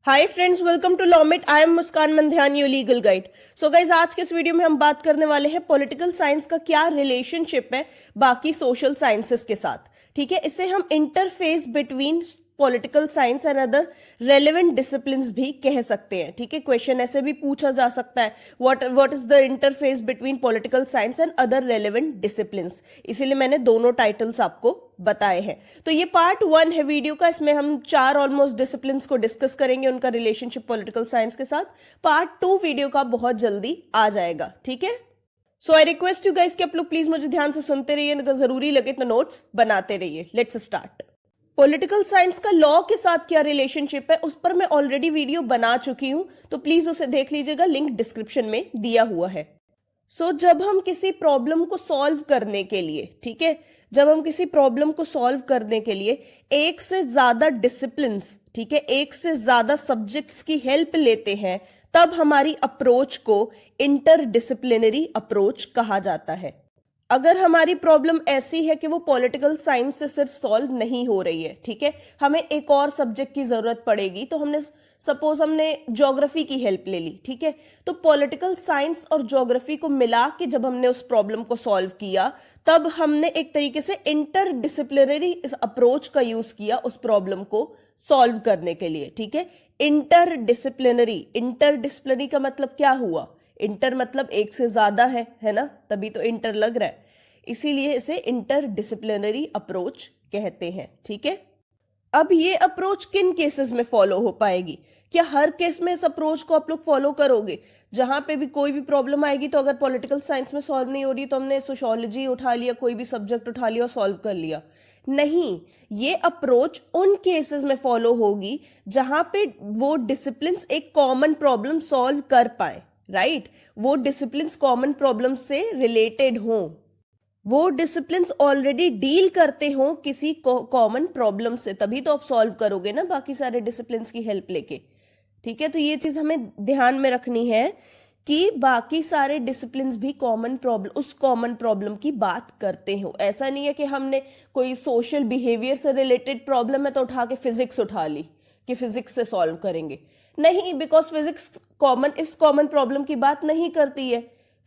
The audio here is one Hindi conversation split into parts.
Hi friends, welcome to LawMint. I am Muskan Mandhyani, your legal guide. So guys, आज के इस वीडियो में हम बात करने वाले हैं पॉलिटिकल साइंस का क्या रिलेशनशिप है बाकी सोशल साइंसेस के साथ। ठीक है, इसे हम interface between political science and other relevant disciplines भी कह सकते हैं। ठीक है, क्वेश्चन ऐसे भी पूछा जा सकता है, what is the interface between political science and other relevant disciplines. इसीलिए मैंने दोनों टाइटल्स आपको बताए हैं। तो ये पार्ट 1 है वीडियो का। इसमें हम 4 ऑलमोस्ट डिसिप्लिन्स को डिस्कस करेंगे, उनका रिलेशनशिप पॉलिटिकल साइंस के साथ। पार्ट 2 वीडियो का बहुत जल्दी आ जाएगा। ठीक है, सो आई रिक्वेस्ट यू गाइस कि आप लोग प्लीज मुझे ध्यान से सुनते रहिए, अगर जरूरी लगे तो नोट्स बनाते रहिए। Let's start. पॉलिटिकल साइंस का लॉ के साथ क्या रिलेशनशिप है, उस पर मैं ऑलरेडी वीडियो बना चुकी हूं, तो प्लीज उसे देख लीजिएगा, लिंक डिस्क्रिप्शन में दिया हुआ है। जब हम किसी प्रॉब्लम को सॉल्व करने के लिए, ठीक है, जब हम किसी प्रॉब्लम को सॉल्व करने के लिए एक से ज्यादा डिसिप्लिन्स, ठीक है, एक से ज्यादा सब्जेक्ट्स की हेल्प लेते हैं, तब हमारी अप्रोच को इंटरडिसिप्लिनरी अप्रोच कहा जाता है। अगर हमारी प्रॉब्लम ऐसी है कि वो पॉलिटिकल साइंस से सिर्फ सॉल्व नहीं हो रही है, ठीक है, हमें एक और सब्जेक्ट की जरूरत पड़ेगी, तो हमने ज्योग्राफी की हेल्प ले ली। ठीक है, तो पॉलिटिकल साइंस और ज्योग्राफी को मिला के जब हमने उस प्रॉब्लम को सॉल्व किया, तब हमने एक तरीके से इंटरडिसिप्लिनरी अप्रोच का यूज किया उस प्रॉब्लम को सॉल्व करने के लिए। ठीक है, इंटरडिसिप्लिनरी का मतलब क्या हुआ? इंटर मतलब एक से ज्यादा है ना, तभी तो इंटर लग रहा है, इसीलिए इसे इंटरडिसिप्लिनरी अप्रोच कहते हैं। ठीक है, अब ये अप्रोच किन केसेस में फॉलो हो पाएगी? क्या हर केस में इस अप्रोच को आप लोग फॉलो करोगे? जहां पे भी कोई भी प्रॉब्लम आएगी, तो अगर पॉलिटिकल साइंस में सॉल्व नहीं हो रही तो हमने सोशियोलॉजी उठा लिया, कोई भी सब्जेक्ट उठा लिया और सॉल्व कर लिया? नहीं, ये अप्रोच उन केसेस में फॉलो होगी जहां पे वो डिसिप्लिन्स एक कॉमन प्रॉब्लम सॉल्व कर पाए। राइट, वो डिसिप्लिन्स कॉमन प्रॉब्लम से रिलेटेड हों, वो डिसिप्लिन्स ऑलरेडी डील करते हो किसी कॉमन प्रॉब्लम से, तभी तो आप सॉल्व करोगे ना बाकी सारे डिसिप्लिन्स की हेल्प लेके। ठीक है, तो ये चीज हमें ध्यान में रखनी है कि बाकी सारे डिसिप्लिन्स भी उस कॉमन प्रॉब्लम की बात करते हो। ऐसा नहीं है कि हमने कोई सोशल बिहेवियर से रिलेटेड प्रॉब्लम है तो उठा के फिजिक्स उठा ली कि फिजिक्स से सॉल्व करेंगे। नहीं, बिकॉज फिजिक्स इस कॉमन प्रॉब्लम की बात नहीं करती है,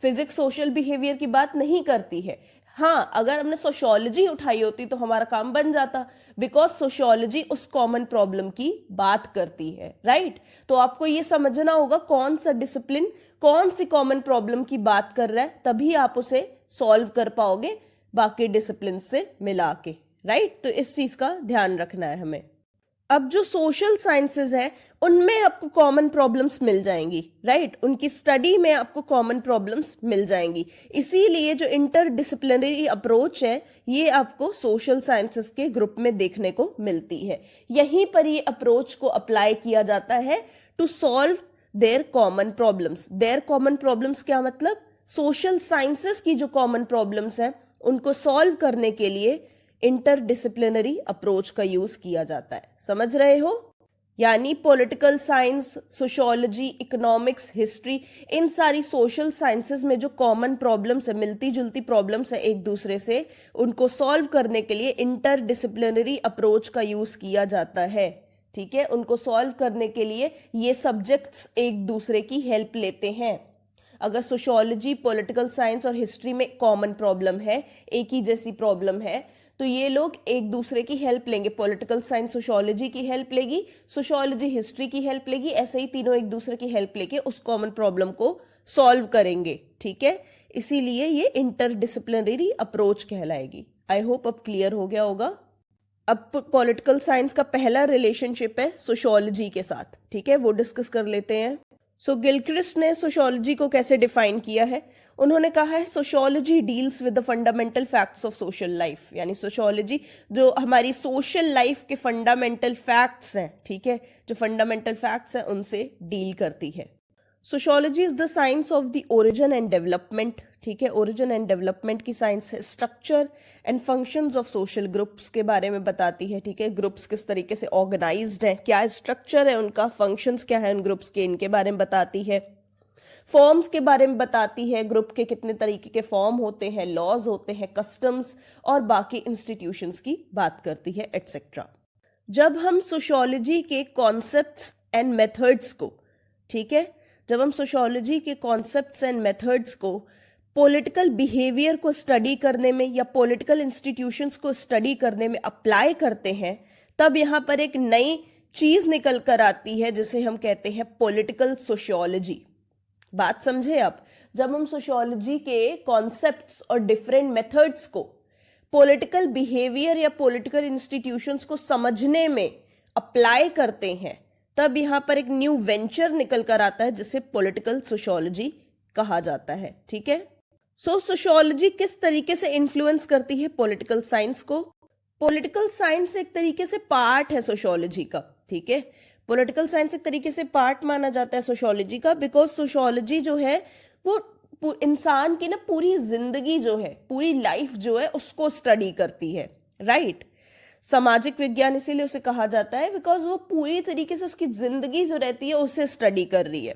फिजिक्स सोशल बिहेवियर की बात नहीं करती है। हाँ, अगर हमने सोशियोलॉजी उठाई होती तो हमारा काम बन जाता, बिकॉज सोशियोलॉजी उस कॉमन प्रॉब्लम की बात करती है। राइट, तो आपको ये समझना होगा कौन सा डिसिप्लिन कौन सी कॉमन प्रॉब्लम की बात कर रहा है, तभी आप उसे सॉल्व कर पाओगे बाकी डिसिप्लिन से मिला के। राइट, तो इस चीज का ध्यान रखना है हमें। अब जो सोशल साइंसेज हैं, उनमें आपको कॉमन प्रॉब्लम्स मिल जाएंगी। राइट, उनकी स्टडी में आपको कॉमन प्रॉब्लम्स मिल जाएंगी, इसीलिए जो इंटरडिसिप्लिनरी अप्रोच है ये आपको सोशल साइंसेस के ग्रुप में देखने को मिलती है। यहीं पर ये अप्रोच को अप्लाई किया जाता है to solve their common problems. Their common problems क्या मतलब? सोशल साइंसेस की जो कॉमन प्रॉब्लम्स हैं उनको सॉल्व करने के लिए इंटरडिसिप्लिनरी अप्रोच का यूज किया जाता है। समझ रहे हो? यानी political science, sociology, economics, history, इन सारी सोशल साइंसेस में जो कॉमन प्रॉब्लम्स है, मिलती जुलती प्रॉब्लम्स है एक दूसरे से, उनको सॉल्व करने के लिए इंटरडिसिप्लिनरी अप्रोच का यूज किया जाता है। ठीक है, उनको सॉल्व करने के लिए ये सब्जेक्ट्स एक दूसरे की हेल्प लेते हैं। अगर सोशियोलॉजी, पॉलिटिकल साइंस और हिस्ट्री में कॉमन प्रॉब्लम है, एक ही जैसी प्रॉब्लम है, तो ये लोग एक दूसरे की हेल्प लेंगे। पॉलिटिकल साइंस सोशियोलॉजी की हेल्प लेगी, सोशियोलॉजी हिस्ट्री की हेल्प लेगी, ऐसे ही तीनों एक दूसरे की हेल्प लेके उस कॉमन प्रॉब्लम को सॉल्व करेंगे। ठीक है, इसीलिए ये इंटरडिसिप्लिनरी अप्रोच कहलाएगी। आई होप अब क्लियर हो गया होगा। अब पॉलिटिकल साइंस का पहला रिलेशनशिप है सोशियोलॉजी के साथ। ठीक है, वो डिस्कस कर लेते हैं। गिलक्रिस्ट ने सोशियोलॉजी को कैसे डिफाइन किया है? उन्होंने कहा है sociology deals with the fundamental facts of social life. यानी सोशियोलॉजी जो हमारी सोशल लाइफ के फंडामेंटल फैक्ट्स हैं, ठीक है, जो फंडामेंटल फैक्ट्स हैं उनसे डील करती है। Sociology is the science of the origin and development. ठीक है, ओरिजिन एंड डेवलपमेंट की साइंस है। Structure and functions of social groups के बारे में बताती है। ठीक है, ग्रुप्स किस तरीके से ऑर्गेनाइज्ड हैं, क्या स्ट्रक्चर है उनका, फंक्शंस क्या है उन ग्रुप्स के, इनके बारे में बताती है। फॉर्म्स के बारे में बताती है, ग्रुप के कितने तरीके के फॉर्म होते हैं, लॉज होते हैं, कस्टम्स और बाकी इंस्टीट्यूशंस की बात करती है, एटसेट्रा। जब हम सोशियोलॉजी के कॉन्सेप्ट्स एंड मेथड्स को, ठीक है, जब हम सोशियोलॉजी के कॉन्सेप्ट्स एंड मेथड्स को पॉलिटिकल बिहेवियर को स्टडी करने में या पॉलिटिकल इंस्टीट्यूशंस को स्टडी करने में अप्लाई करते हैं, तब यहाँ पर एक नई चीज निकल कर आती है जिसे हम कहते हैं पॉलिटिकल सोशियोलॉजी। बात समझे आप? जब हम सोशियोलॉजी के कॉन्सेप्ट्स और डिफरेंट मेथड्स को पॉलिटिकल बिहेवियर या पॉलिटिकल इंस्टीट्यूशंस को समझने में अप्लाई करते हैं, तब यहाँ पर एक न्यू वेंचर निकल कर आता है जिसे पॉलिटिकल सोशियोलॉजी कहा जाता है। ठीक है, सो सोशियोलॉजी किस तरीके से इन्फ्लुएंस करती है पॉलिटिकल साइंस को? पॉलिटिकल साइंस एक तरीके से पार्ट है सोशियोलॉजी का। ठीक है, पॉलिटिकल साइंस एक तरीके से पार्ट माना जाता है सोशियोलॉजी का, बिकॉज सोशियोलॉजी जो है वो इंसान की ना पूरी जिंदगी जो है, पूरी लाइफ जो है उसको स्टडी करती है। राइट, सामाजिक विज्ञान इसीलिए उसे कहा जाता है बिकॉज वो पूरी तरीके से उसकी जिंदगी जो रहती है उसे स्टडी कर रही है।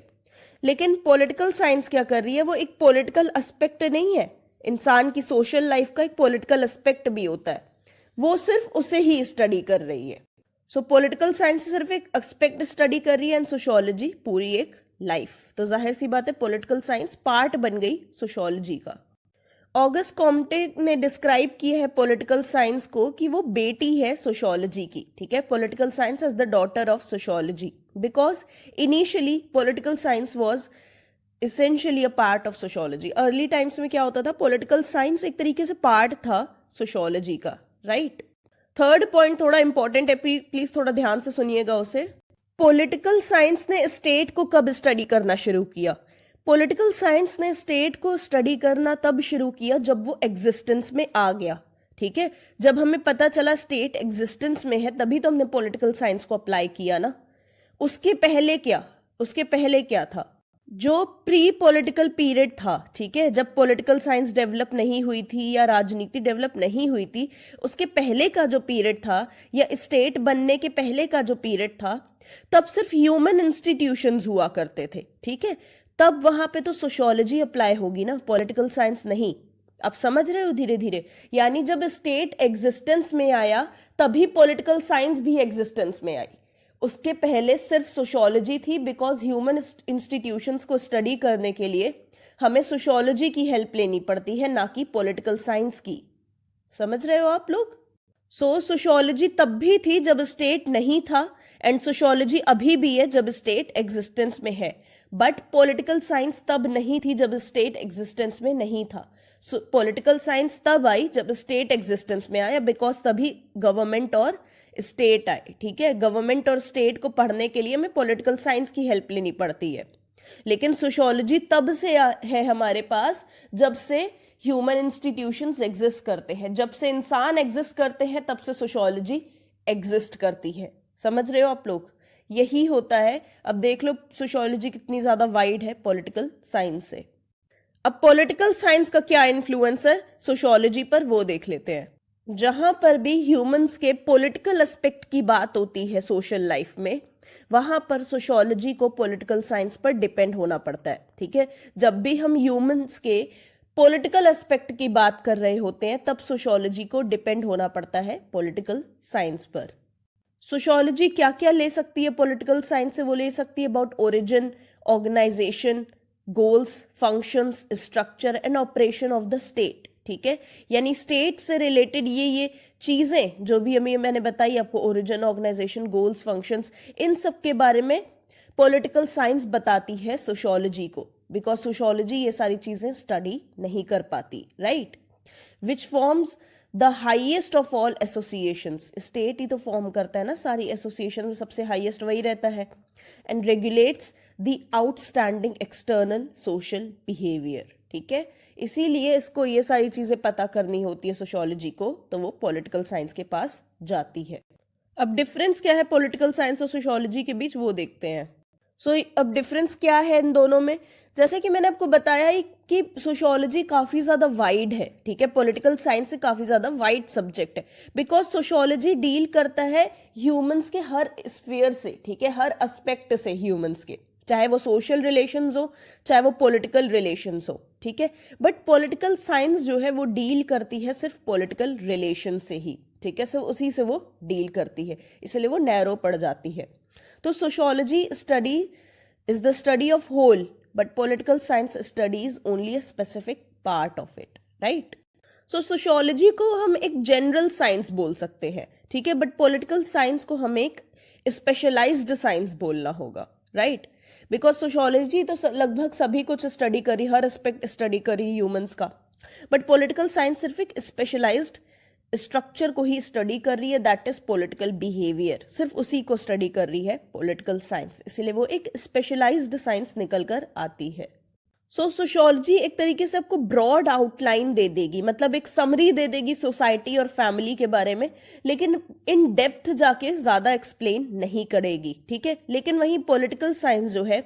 लेकिन पॉलिटिकल साइंस क्या कर रही है? वो एक पॉलिटिकल एस्पेक्ट नहीं है, इंसान की सोशल लाइफ का एक पॉलिटिकल एस्पेक्ट भी होता है, वो सिर्फ उसे ही स्टडी कर रही है। सो पॉलिटिकल साइंस सिर्फ एक एस्पेक्ट स्टडी कर रही है एंड सोशियोलॉजी पूरी एक लाइफ। तो जाहिर सी बात है पॉलिटिकल साइंस पार्ट बन गई सोशियोलॉजी का। ऑगस्ट कॉम्टे ने डिस्क्राइब किया है पॉलिटिकल साइंस को कि वो बेटी है सोशियोलॉजी की। ठीक है, political science as the daughter of sociology, because initially political science was essentially a part of sociology. Early times में क्या होता था? पॉलिटिकल साइंस एक तरीके से पार्ट था सोशियोलॉजी का। राइट, थर्ड पॉइंट थोड़ा इंपॉर्टेंट है, प्लीज थोड़ा ध्यान से सुनिएगा उसे। पॉलिटिकल साइंस ने स्टेट को कब स्टडी करना शुरू किया? पॉलिटिकल साइंस ने स्टेट को स्टडी करना तब शुरू किया जब वो एग्जिस्टेंस में आ गया। ठीक है, जब हमें पता चला स्टेट एग्जिस्टेंस में है तभी तो हमने पॉलिटिकल साइंस को अप्लाई किया ना। उसके पहले क्या था? जो प्री पॉलिटिकल पीरियड था, ठीक है, जब पॉलिटिकल साइंस डेवलप नहीं हुई थी या राजनीति डेवलप नहीं हुई थी, उसके पहले का जो पीरियड था या स्टेट बनने के पहले का जो पीरियड था, तब सिर्फ ह्यूमन इंस्टीट्यूशंस हुआ करते थे। ठीक है, तब वहां पे तो सोशियोलॉजी अप्लाई होगी ना, पॉलिटिकल साइंस नहीं। आप समझ रहे हो धीरे धीरे? यानी जब स्टेट एग्जिस्टेंस में आया तभी पॉलिटिकल साइंस भी एग्जिस्टेंस में आई। उसके पहले सिर्फ सोशियोलॉजी थी, बिकॉज ह्यूमन इंस्टीट्यूशंस को स्टडी करने के लिए हमें सोशियोलॉजी की हेल्प लेनी पड़ती है, ना कि पॉलिटिकल साइंस की। समझ रहे हो आप लोग? सो सोशियोलॉजी तब भी थी जब स्टेट नहीं था, एंड सोशियोलॉजी अभी भी है जब स्टेट एग्जिस्टेंस में है। बट पॉलिटिकल साइंस तब नहीं थी जब स्टेट एग्जिस्टेंस में नहीं था। पॉलिटिकल साइंस तब आई जब स्टेट एग्जिस्टेंस में आया, बिकॉज तभी गवर्नमेंट और स्टेट आए। ठीक है, गवर्नमेंट और स्टेट को पढ़ने के लिए हमें पॉलिटिकल साइंस की हेल्प लेनी पड़ती है। लेकिन सोशियोलॉजी तब से है हमारे पास जब से ह्यूमन इंस्टीट्यूशंस एग्जिस्ट करते हैं, जब से इंसान एग्जिस्ट करते हैं तब से सोशियोलॉजी एग्जिस्ट करती है। समझ रहे हो आप लोग? यही होता है। अब देख लो सोशियोलॉजी कितनी ज्यादा वाइड है पॉलिटिकल साइंस से। अब पॉलिटिकल साइंस का क्या इन्फ्लुएंस है सोशियोलॉजी पर, वो देख लेते हैं। जहां पर भी ह्यूमंस के पॉलिटिकल एस्पेक्ट की बात होती है सोशल लाइफ में, वहां पर सोशियोलॉजी को पॉलिटिकल साइंस पर डिपेंड होना पड़ता है। ठीक है, जब भी हम ह्यूमंस के पॉलिटिकल एस्पेक्ट की बात कर रहे होते हैं तब सोशियोलॉजी को डिपेंड होना पड़ता है पॉलिटिकल साइंस पर। सोशियोलॉजी क्या क्या ले सकती है पॉलिटिकल साइंस से? वो ले सकती है about origin, organization, goals, functions, structure and operation of the state. ठीक है, यानी स्टेट से रिलेटेड ये चीजें जो भी मैंने बताई आपको, ओरिजिन, ऑर्गेनाइजेशन, गोल्स, फंक्शंस, इन सब के बारे में पॉलिटिकल साइंस बताती है सोशियोलॉजी को, बिकॉज सोशियोलॉजी ये सारी चीजें स्टडी नहीं कर पाती। Right, which forms the highest of all associations. State ही तो फॉर्म करता है ना सारी एसोसिएशन में, सबसे हाईएस्ट वही रहता है। And regulates the outstanding external social behaviour. ठीक है, इसीलिए इसको ये सारी चीजें पता करनी होती है सोशियोलॉजी को, तो वो पॉलिटिकल साइंस के पास जाती है। अब डिफरेंस क्या है पॉलिटिकल साइंस और सोशियोलॉजी के बीच, वो देखते हैं। अब डिफरेंस क्या है इन दोनों में? जैसे कि मैंने आपको बताया ही कि सोशियोलॉजी काफी ज्यादा वाइड है। ठीक है, पॉलिटिकल साइंस से काफी ज्यादा वाइड सब्जेक्ट है, बिकॉज सोशियोलॉजी डील करता है ह्यूमंस के हर स्फीयर से। ठीक है, हर एस्पेक्ट से ह्यूमंस के, चाहे वो सोशल रिलेशंस हो, चाहे वो पॉलिटिकल रिलेशंस हो। ठीक है, बट पॉलिटिकल साइंस जो है वो डील करती है सिर्फ पॉलिटिकल रिलेशन से ही। ठीक है, सिर्फ उसी से वो डील करती है, इसलिए वो नैरो पड़ जाती है। तो sociology study is the study of whole, but political science studies only a specific part of it, right. So sociology को हम एक जनरल साइंस बोल सकते हैं, ठीक है, बट पॉलिटिकल साइंस को हमें एक स्पेशलाइज्ड साइंस बोलना होगा, राइट। बिकॉज सोशियोलॉजी तो लगभग सभी कुछ स्टडी करी, हर एस्पेक्ट स्टडी करी ह्यूमंस का, बट पॉलिटिकल साइंस सिर्फ एक स्पेशलाइज्ड स्ट्रक्चर को ही स्टडी कर रही है, दैट इज पॉलिटिकल बिहेवियर, सिर्फ उसी को स्टडी कर रही है पॉलिटिकल साइंस, इसलिए वो एक स्पेशलाइज्ड साइंस निकल कर आती है। सो सोशियोलॉजी एक तरीके से आपको ब्रॉड आउटलाइन दे देगी, मतलब एक समरी दे देगी सोसाइटी और फैमिली के बारे में, लेकिन इन डेप्थ जाके ज्यादा एक्सप्लेन नहीं करेगी, ठीक है। लेकिन वहीं पॉलिटिकल साइंस जो है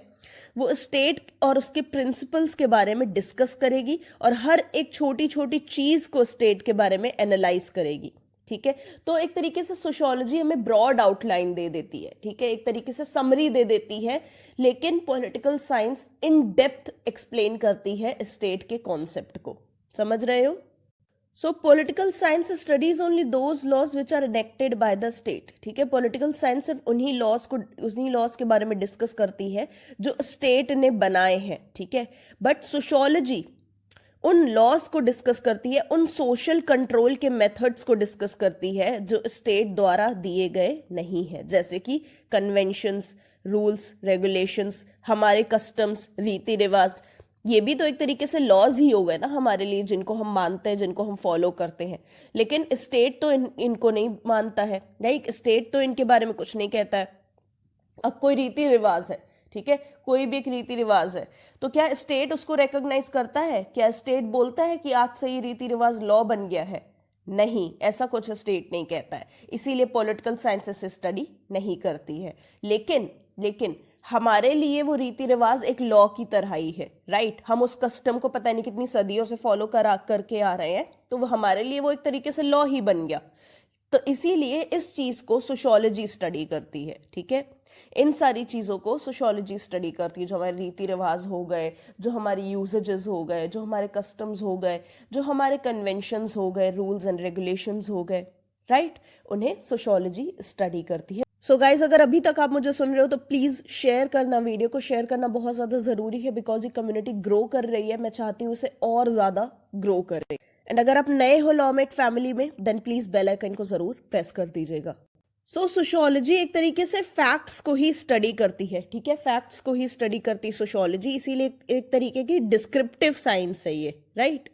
वो स्टेट और उसके प्रिंसिपल्स के बारे में डिस्कस करेगी और हर एक छोटी छोटी चीज को स्टेट के बारे में एनालाइज करेगी, ठीक है। तो एक तरीके से सोशियोलॉजी हमें ब्रॉड आउटलाइन दे देती है, ठीक है, एक तरीके से समरी दे देती है, लेकिन political science in depth explain करती है स्टेट के कॉन्सेप्ट को, समझ रहे हो। So political science studies only those laws which are enacted by the state, ठीक है। पॉलिटिकल साइंस सिर्फ उन्हीं लॉज के बारे में डिस्कस करती है जो स्टेट ने बनाए हैं, ठीक है। बट सोशियोलॉजी उन लॉज को डिस्कस करती है, उन सोशल कंट्रोल के मेथड्स को डिस्कस करती है जो स्टेट द्वारा दिए गए नहीं है, जैसे कि कन्वेंशंस, रूल्स, रेगुलेशंस, हमारे कस्टम्स, रीति रिवाज, ये भी तो एक तरीके से लॉज ही हो गए ना हमारे लिए, जिनको हम मानते हैं, जिनको हम फॉलो करते हैं। लेकिन स्टेट तो इनको नहीं मानता है, नहीं, स्टेट तो इनके बारे में कुछ नहीं कहता है। अब कोई रीति रिवाज है, ठीक है, कोई भी एक रीति रिवाज है, तो क्या स्टेट उसको रिकॉग्नाइज करता है? क्या स्टेट बोलता है कि आज से ये रीति रिवाज लॉ बन गया है? नहीं, ऐसा कुछ स्टेट नहीं कहता है, इसीलिए पॉलिटिकल साइंसेस से स्टडी नहीं करती है। लेकिन हमारे लिए वो रीति रिवाज एक लॉ की तरह ही है, राइट। हम उस कस्टम को पता नहीं कितनी सदियों से फॉलो करके आ रहे हैं, तो वो हमारे लिए वो एक तरीके से लॉ ही बन गया। तो इसीलिए इस चीज को सोशियोलॉजी स्टडी करती है, ठीक है। इन सारी चीजों को सोशियोलॉजी स्टडी करती है, जो हमारे रीति रिवाज हो गए, जो हमारी यूजेजेस हो गए, जो हमारे कस्टम्स हो गए, जो हमारे कन्वेंशंस हो गए, रूल्स एंड रेगुलेशंस हो गए, राइट, उन्हें सोशियोलॉजी स्टडी करती है। सो गाइज, अगर अभी तक आप मुझे सुन रहे हो तो प्लीज शेयर करना, वीडियो को शेयर करना बहुत ज्यादा जरूरी है, बिकॉज ये कम्युनिटी ग्रो कर रही है, मैं चाहती हूँ उसे और ज्यादा ग्रो करे। एंड अगर आप नए हो लॉमेट फैमिली में, देन प्लीज बेल आइकन को जरूर प्रेस कर दीजिएगा। सो सोशियोलॉजी एक तरीके से फैक्ट्स को ही स्टडी करती है, ठीक है, फैक्ट्स को ही स्टडी करती है सोशियोलॉजी, इसीलिए एक तरीके की डिस्क्रिप्टिव साइंस है ये, राइट।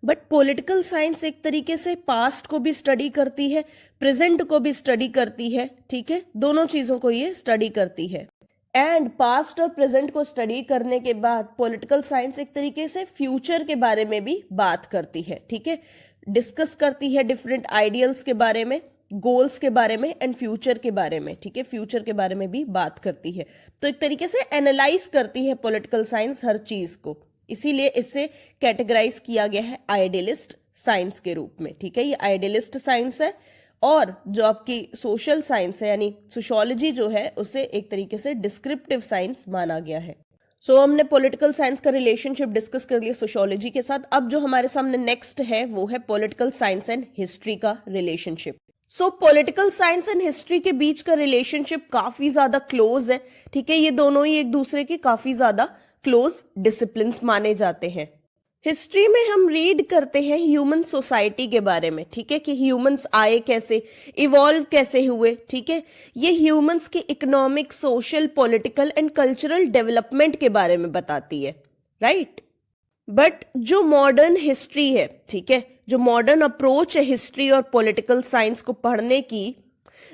बट पॉलिटिकल साइंस एक तरीके से पास्ट को भी स्टडी करती है, प्रेजेंट को भी स्टडी करती है, ठीक है, दोनों चीजों को ये स्टडी करती है। एंड पास्ट और प्रेजेंट को स्टडी करने के बाद पॉलिटिकल साइंस एक तरीके से फ्यूचर के बारे में भी बात करती है, ठीक है, डिस्कस करती है डिफरेंट आइडियल्स के बारे में, गोल्स के बारे में एंड फ्यूचर के बारे में, ठीक है, फ्यूचर के बारे में भी बात करती है। तो एक तरीके से एनालाइज करती है पॉलिटिकल साइंस हर चीज को, इसीलिए इससे कैटेगराइज किया गया है आइडियलिस्ट साइंस के रूप में, ठीक है। ये आइडियलिस्ट साइंस है, और जो आपकी सोशल साइंस है यानी सोशियोलॉजी जो है, उसे एक तरीके से डिस्क्रिप्टिव साइंस माना गया है। सो हमने पॉलिटिकल साइंस का रिलेशनशिप डिस्कस कर लिया सोशियोलॉजी के साथ। अब जो हमारे सामने नेक्स्ट है वो है पॉलिटिकल साइंस एंड हिस्ट्री का relationship. So political science and history के बीच का रिलेशनशिप काफी ज्यादा क्लोज है, ठीक है, ये दोनों ही एक दूसरे के काफी ज्यादा क्लोज डिसिप्लिन्स माने जाते हैं। हिस्ट्री में हम रीड करते हैं ह्यूमन सोसाइटी के बारे में, ठीक है, कि ह्यूमंस आए कैसे, इवॉल्व कैसे हुए, ठीक है, ये ह्यूमंस के economic, social, political and cultural development के बारे में बताती है, राइट। बट जो मॉडर्न हिस्ट्री है, ठीक है, जो मॉडर्न अप्रोच है हिस्ट्री और पॉलिटिकल साइंस को पढ़ने की,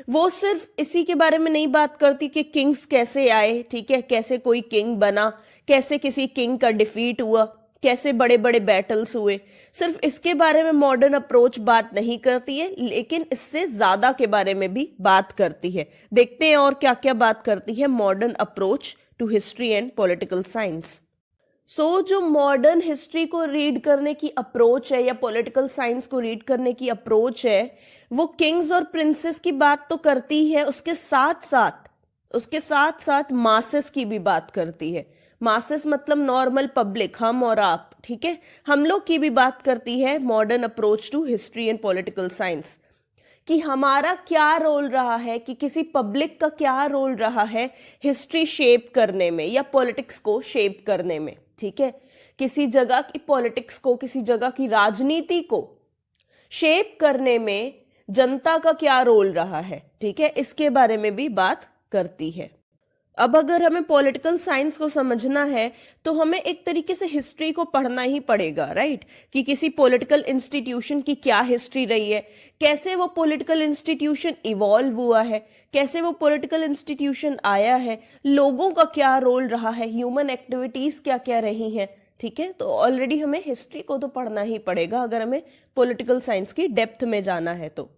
वो सिर्फ इसी के बारे में नहीं बात करती कि किंग्स कैसे आए, ठीक है, कैसे कोई किंग बना, कैसे किसी किंग का डिफीट हुआ, कैसे बड़े बड़े बैटल्स हुए, सिर्फ इसके बारे में मॉडर्न अप्रोच बात नहीं करती है, लेकिन इससे ज्यादा के बारे में भी बात करती है। देखते हैं और क्या क्या बात करती है modern approach to history and political science. So जो मॉडर्न हिस्ट्री को रीड करने की अप्रोच है या पॉलिटिकल साइंस को रीड करने की अप्रोच है, वो किंग्स और प्रिंसेस की बात तो करती है, उसके साथ साथ मासेस की भी बात करती है। मासेस मतलब नॉर्मल पब्लिक, हम और आप, ठीक है, हम लोग की भी बात करती है modern approach to history and political science. कि हमारा क्या रोल रहा है, कि किसी पब्लिक का क्या रोल रहा है हिस्ट्री शेप करने में या पॉलिटिक्स को शेप करने में, ठीक है। किसी जगह की पॉलिटिक्स को, किसी जगह की राजनीति को शेप करने में जनता का क्या रोल रहा है, ठीक है, इसके बारे में भी बात करती है। अब अगर हमें पॉलिटिकल साइंस को समझना है तो हमें एक तरीके से हिस्ट्री को पढ़ना ही पड़ेगा, राइट, कि किसी पॉलिटिकल इंस्टीट्यूशन की क्या हिस्ट्री रही है, कैसे वो पॉलिटिकल इंस्टीट्यूशन इवॉल्व हुआ है, कैसे वो पॉलिटिकल इंस्टीट्यूशन आया है, लोगों का क्या रोल रहा है, ह्यूमन एक्टिविटीज क्या क्या रही हैं, ठीक है। तो ऑलरेडी हमें हिस्ट्री को तो पढ़ना ही पड़ेगा अगर हमें पॉलिटिकल साइंस की डेप्थ में जाना है तो।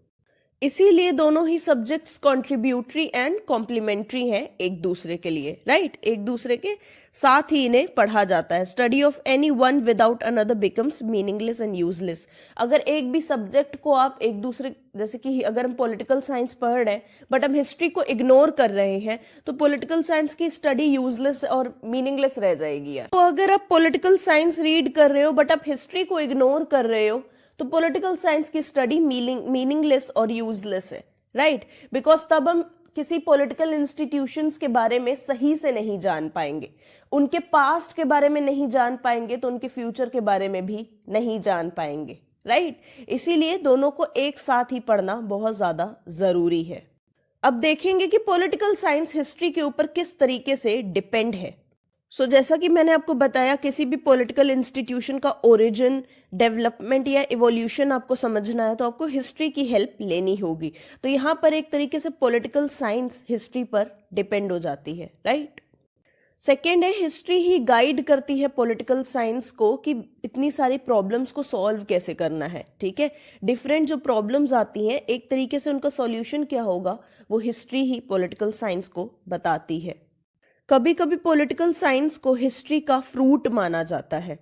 इसीलिए दोनों ही सब्जेक्ट्स कॉन्ट्रीब्यूटरी एंड कॉम्प्लीमेंट्री हैं एक दूसरे के लिए, राइट, एक दूसरे के साथ ही इन्हें पढ़ा जाता है। Study of any one without another becomes meaningless and useless. अगर एक भी सब्जेक्ट को आप एक दूसरे, जैसे कि अगर हम पॉलिटिकल साइंस पढ़ रहे हैं बट हम हिस्ट्री को इग्नोर कर रहे हैं तो पॉलिटिकल साइंस की स्टडी यूजलेस और मीनिंगलेस रह जाएगी यार। तो अगर आप पॉलिटिकल साइंस रीड कर रहे हो बट आप हिस्ट्री को इग्नोर कर रहे हो तो पॉलिटिकल साइंस की स्टडी मीनिंगलेस और यूजलेस है, राइट, बिकॉज तब हम किसी पॉलिटिकल इंस्टीट्यूशंस के बारे में सही से नहीं जान पाएंगे, उनके पास्ट के बारे में नहीं जान पाएंगे तो उनके फ्यूचर के बारे में भी नहीं जान पाएंगे, राइट। इसीलिए दोनों को एक साथ ही पढ़ना बहुत ज्यादा जरूरी है। अब देखेंगे कि पॉलिटिकल साइंस हिस्ट्री के ऊपर किस तरीके से डिपेंड है। जैसा कि मैंने आपको बताया, किसी भी पॉलिटिकल इंस्टीट्यूशन का ओरिजिन, डेवलपमेंट या इवोल्यूशन आपको समझना है तो आपको हिस्ट्री की हेल्प लेनी होगी। तो यहाँ पर एक तरीके से पॉलिटिकल साइंस हिस्ट्री पर डिपेंड हो जाती है, राइट। सेकेंड है, हिस्ट्री ही गाइड करती है पॉलिटिकल साइंस को कि इतनी सारी प्रॉब्लम्स को सॉल्व कैसे करना है, ठीक है। डिफरेंट जो प्रॉब्लम्स आती हैं एक तरीके से उनका सॉल्यूशन क्या होगा वो हिस्ट्री ही पॉलिटिकल साइंस को बताती है। कभी कभी पॉलिटिकल साइंस को हिस्ट्री का फ्रूट माना जाता है।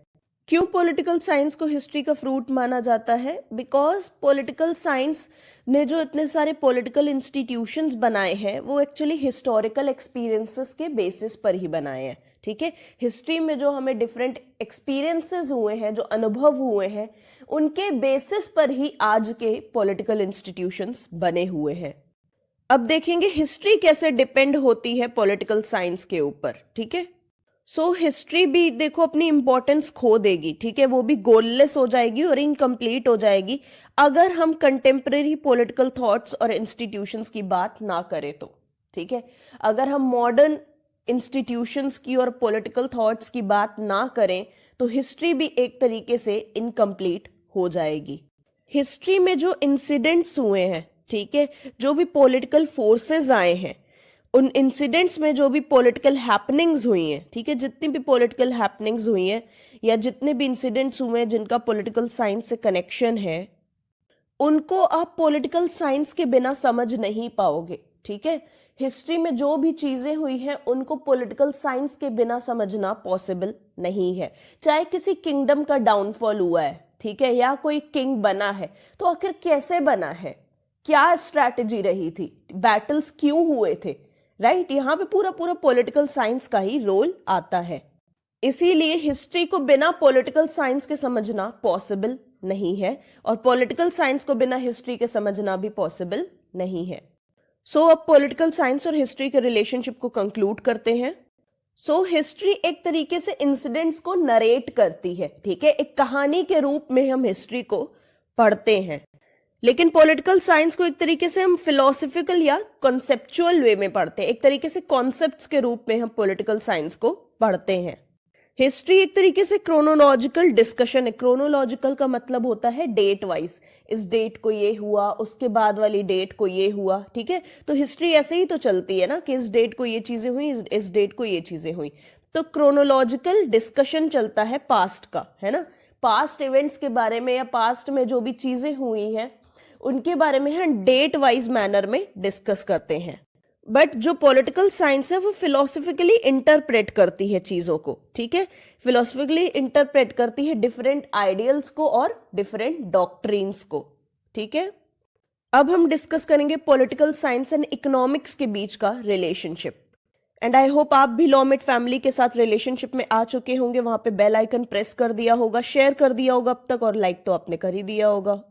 क्यों पॉलिटिकल साइंस को हिस्ट्री का फ्रूट माना जाता है? बिकॉज पॉलिटिकल साइंस ने जो इतने सारे पॉलिटिकल इंस्टीट्यूशंस बनाए हैं वो एक्चुअली हिस्टोरिकल एक्सपीरियंसेस के बेसिस पर ही बनाए हैं, ठीक है। हिस्ट्री में जो हमें डिफरेंट एक्सपीरियंसेस हुए हैं, जो अनुभव हुए हैं, उनके बेसिस पर ही आज के पॉलिटिकल इंस्टीट्यूशंस बने हुए हैं। अब देखेंगे हिस्ट्री कैसे डिपेंड होती है पॉलिटिकल साइंस के ऊपर, ठीक है। हिस्ट्री भी देखो अपनी इंपॉर्टेंस खो देगी, ठीक है, वो भी गोललेस हो जाएगी और इनकम्प्लीट हो जाएगी अगर हम कंटेम्प्रेरी पॉलिटिकल थॉट्स और इंस्टीट्यूशंस की बात ना करें तो, ठीक है। अगर हम मॉडर्न इंस्टीट्यूशंस की और पॉलिटिकल थॉट्स की बात ना करें तो हिस्ट्री भी एक तरीके से इनकम्प्लीट हो जाएगी। हिस्ट्री में जो इंसिडेंट्स हुए हैं, ठीक है, जो भी पॉलिटिकल फोर्सेस आए हैं, उन इंसिडेंट्स में जो भी पॉलिटिकल हैपनिंग्स हुई हैं, ठीक है, जितनी भी पॉलिटिकल हैपनिंग्स हुई हैं या जितने भी इंसिडेंट्स हुए हैं जिनका पॉलिटिकल साइंस से कनेक्शन है, उनको आप पॉलिटिकल साइंस के बिना समझ नहीं पाओगे, ठीक है। हिस्ट्री में जो भी चीजें हुई हैं उनको पॉलिटिकल साइंस के बिना समझना पॉसिबल नहीं है। चाहे किसी किंगडम का डाउनफॉल हुआ है, ठीक है, या कोई किंग बना है तो आखिर कैसे बना है, क्या स्ट्रैटेजी रही थी, बैटल्स क्यों हुए थे, राइट, यहाँ पे पूरा पूरा पॉलिटिकल साइंस का ही रोल आता है। इसीलिए हिस्ट्री को बिना पॉलिटिकल साइंस के समझना पॉसिबल नहीं है और पॉलिटिकल साइंस को बिना हिस्ट्री के समझना भी पॉसिबल नहीं है। अब पॉलिटिकल साइंस और हिस्ट्री के रिलेशनशिप को कंक्लूड करते हैं। हिस्ट्री एक तरीके से इंसिडेंट्स को नरेट करती है, ठीक है, एक कहानी के रूप में हम हिस्ट्री को पढ़ते हैं। लेकिन पॉलिटिकल साइंस को एक तरीके से हम फिलोसफिकल या कॉन्सेप्चुअल वे में पढ़ते हैं, एक तरीके से कॉन्सेप्ट्स के रूप में हम पॉलिटिकल साइंस को पढ़ते हैं। हिस्ट्री एक तरीके से क्रोनोलॉजिकल डिस्कशन है। क्रोनोलॉजिकल का मतलब होता है डेट वाइज, इस डेट को ये हुआ, उसके बाद वाली डेट को ये हुआ, ठीक है। तो हिस्ट्री ऐसे ही तो चलती है ना कि इस डेट को ये चीजें हुई, इस डेट को ये चीजें हुई। तो क्रोनोलॉजिकल डिस्कशन चलता है पास्ट का, है ना, पास्ट इवेंट्स के बारे में या पास्ट में जो भी चीजें हुई हैं उनके बारे में हम डेट वाइज मैनर में डिस्कस करते हैं। बट जो पॉलिटिकल साइंस है वो फिलोसफिकली इंटरप्रेट करती है चीजों को, ठीक है, फिलोसफिकली इंटरप्रेट करती है डिफरेंट आइडियल्स को और डिफरेंट डॉक्ट्रिन्स को, ठीक है। अब हम डिस्कस करेंगे पॉलिटिकल साइंस एंड इकोनॉमिक्स के बीच का रिलेशनशिप। एंड आई होप आप भी लॉमेट फैमिली के साथ रिलेशनशिप में आ चुके होंगे। वहां पे बेल आइकन प्रेस कर दिया होगा, शेयर कर दिया होगा अब तक, और लाइक तो आपने कर ही दिया होगा।